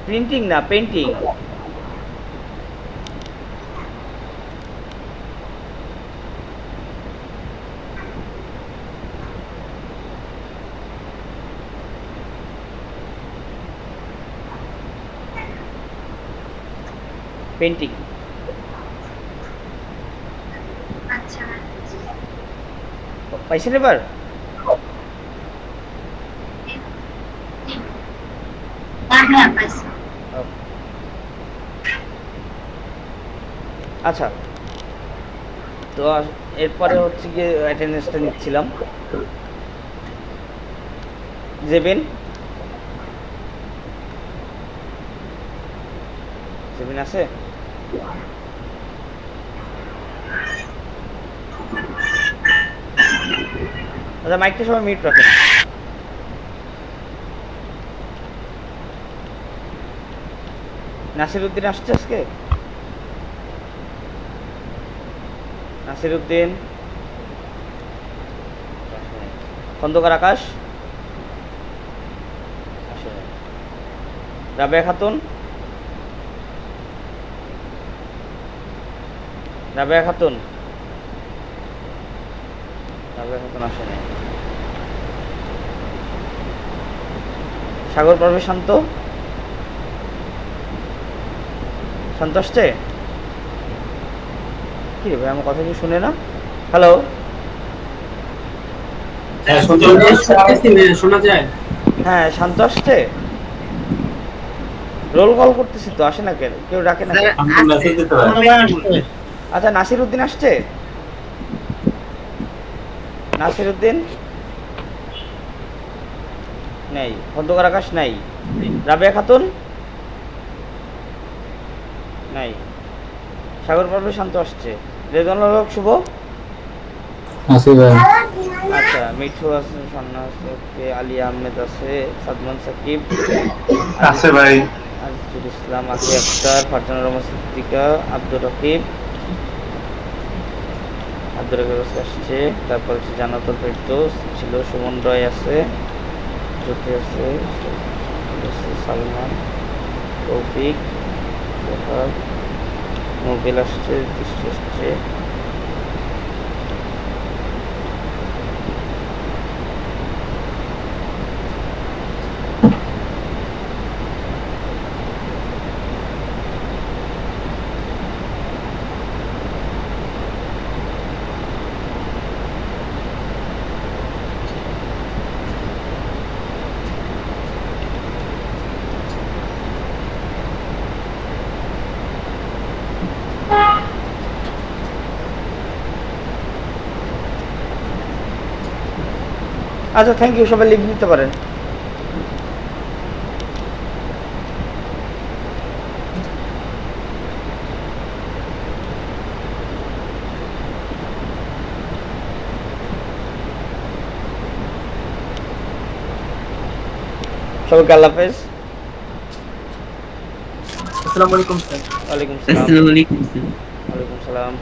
Speaker 1: প্রিন্টিং না, পেন্টিং। পাইছেন এবার? আচ্ছা, তো এরপরে হচ্ছে গিয়ে অ্যাটেন্ডেন্সটা নিচ্ছিলাম। জেবিন আছে? আচ্ছা, মাইকটা সবাই মিউট রাখেন। নাসিরউদ্দিন আসছে আজকে? নাসিরউদ্দিন, খন্দকার আকাশ, রাবেয়া খাতুন, রাবেয়া খাতুন আসে নাই। সাগর পর্বে শান্ত আসছে? কি রে ভাই, আমার কথা কি শুনে না? হ্যালো,
Speaker 2: শোনা যায়?
Speaker 1: হ্যাঁ, শান্ত আসছে? রোল কল করতেছি তো, আসে না কেন? কেউ ডাকে না? আচ্ছা, নাসিরউদ্দিন আসছে? নাসিরউদ্দিন নেই, খন্দকার আকাশ নাই, রাবেয়া খাতুন নাই, সাগর পর্বে শান্ত আসছে, রেজানুল হক শুভ আচ্ছা, মিঠু আছে, সান্না আছে, ওকে, আলিয়া আহমেদ আছে, সাদমান সাকিব
Speaker 3: আছে ভাই,
Speaker 1: আজিজুল ইসলাম, আকি আক্তার, ফারজানা রহমান সিদ্দিকা, আব্দুর রকিব আসছে, তারপর হচ্ছে জানাতুল ফেরদৌস ছিল, সুমন রয় আছে, জ্যোতি আছে, সালমান, তৌফিক, মোবিল আসছে, দৃষ্টি আসছে, আচ্ছা, থ্যাংক ইউ, সবাই লিভ নিতে পারেন। সবাইকে আল্লাহ হাফেজ।
Speaker 2: আসসালামু আলাইকুম স্যার।
Speaker 1: ওয়ালাইকুম সালাম।
Speaker 8: আসসালামু আলাইকুম।
Speaker 1: ওয়ালাইকুম সালাম।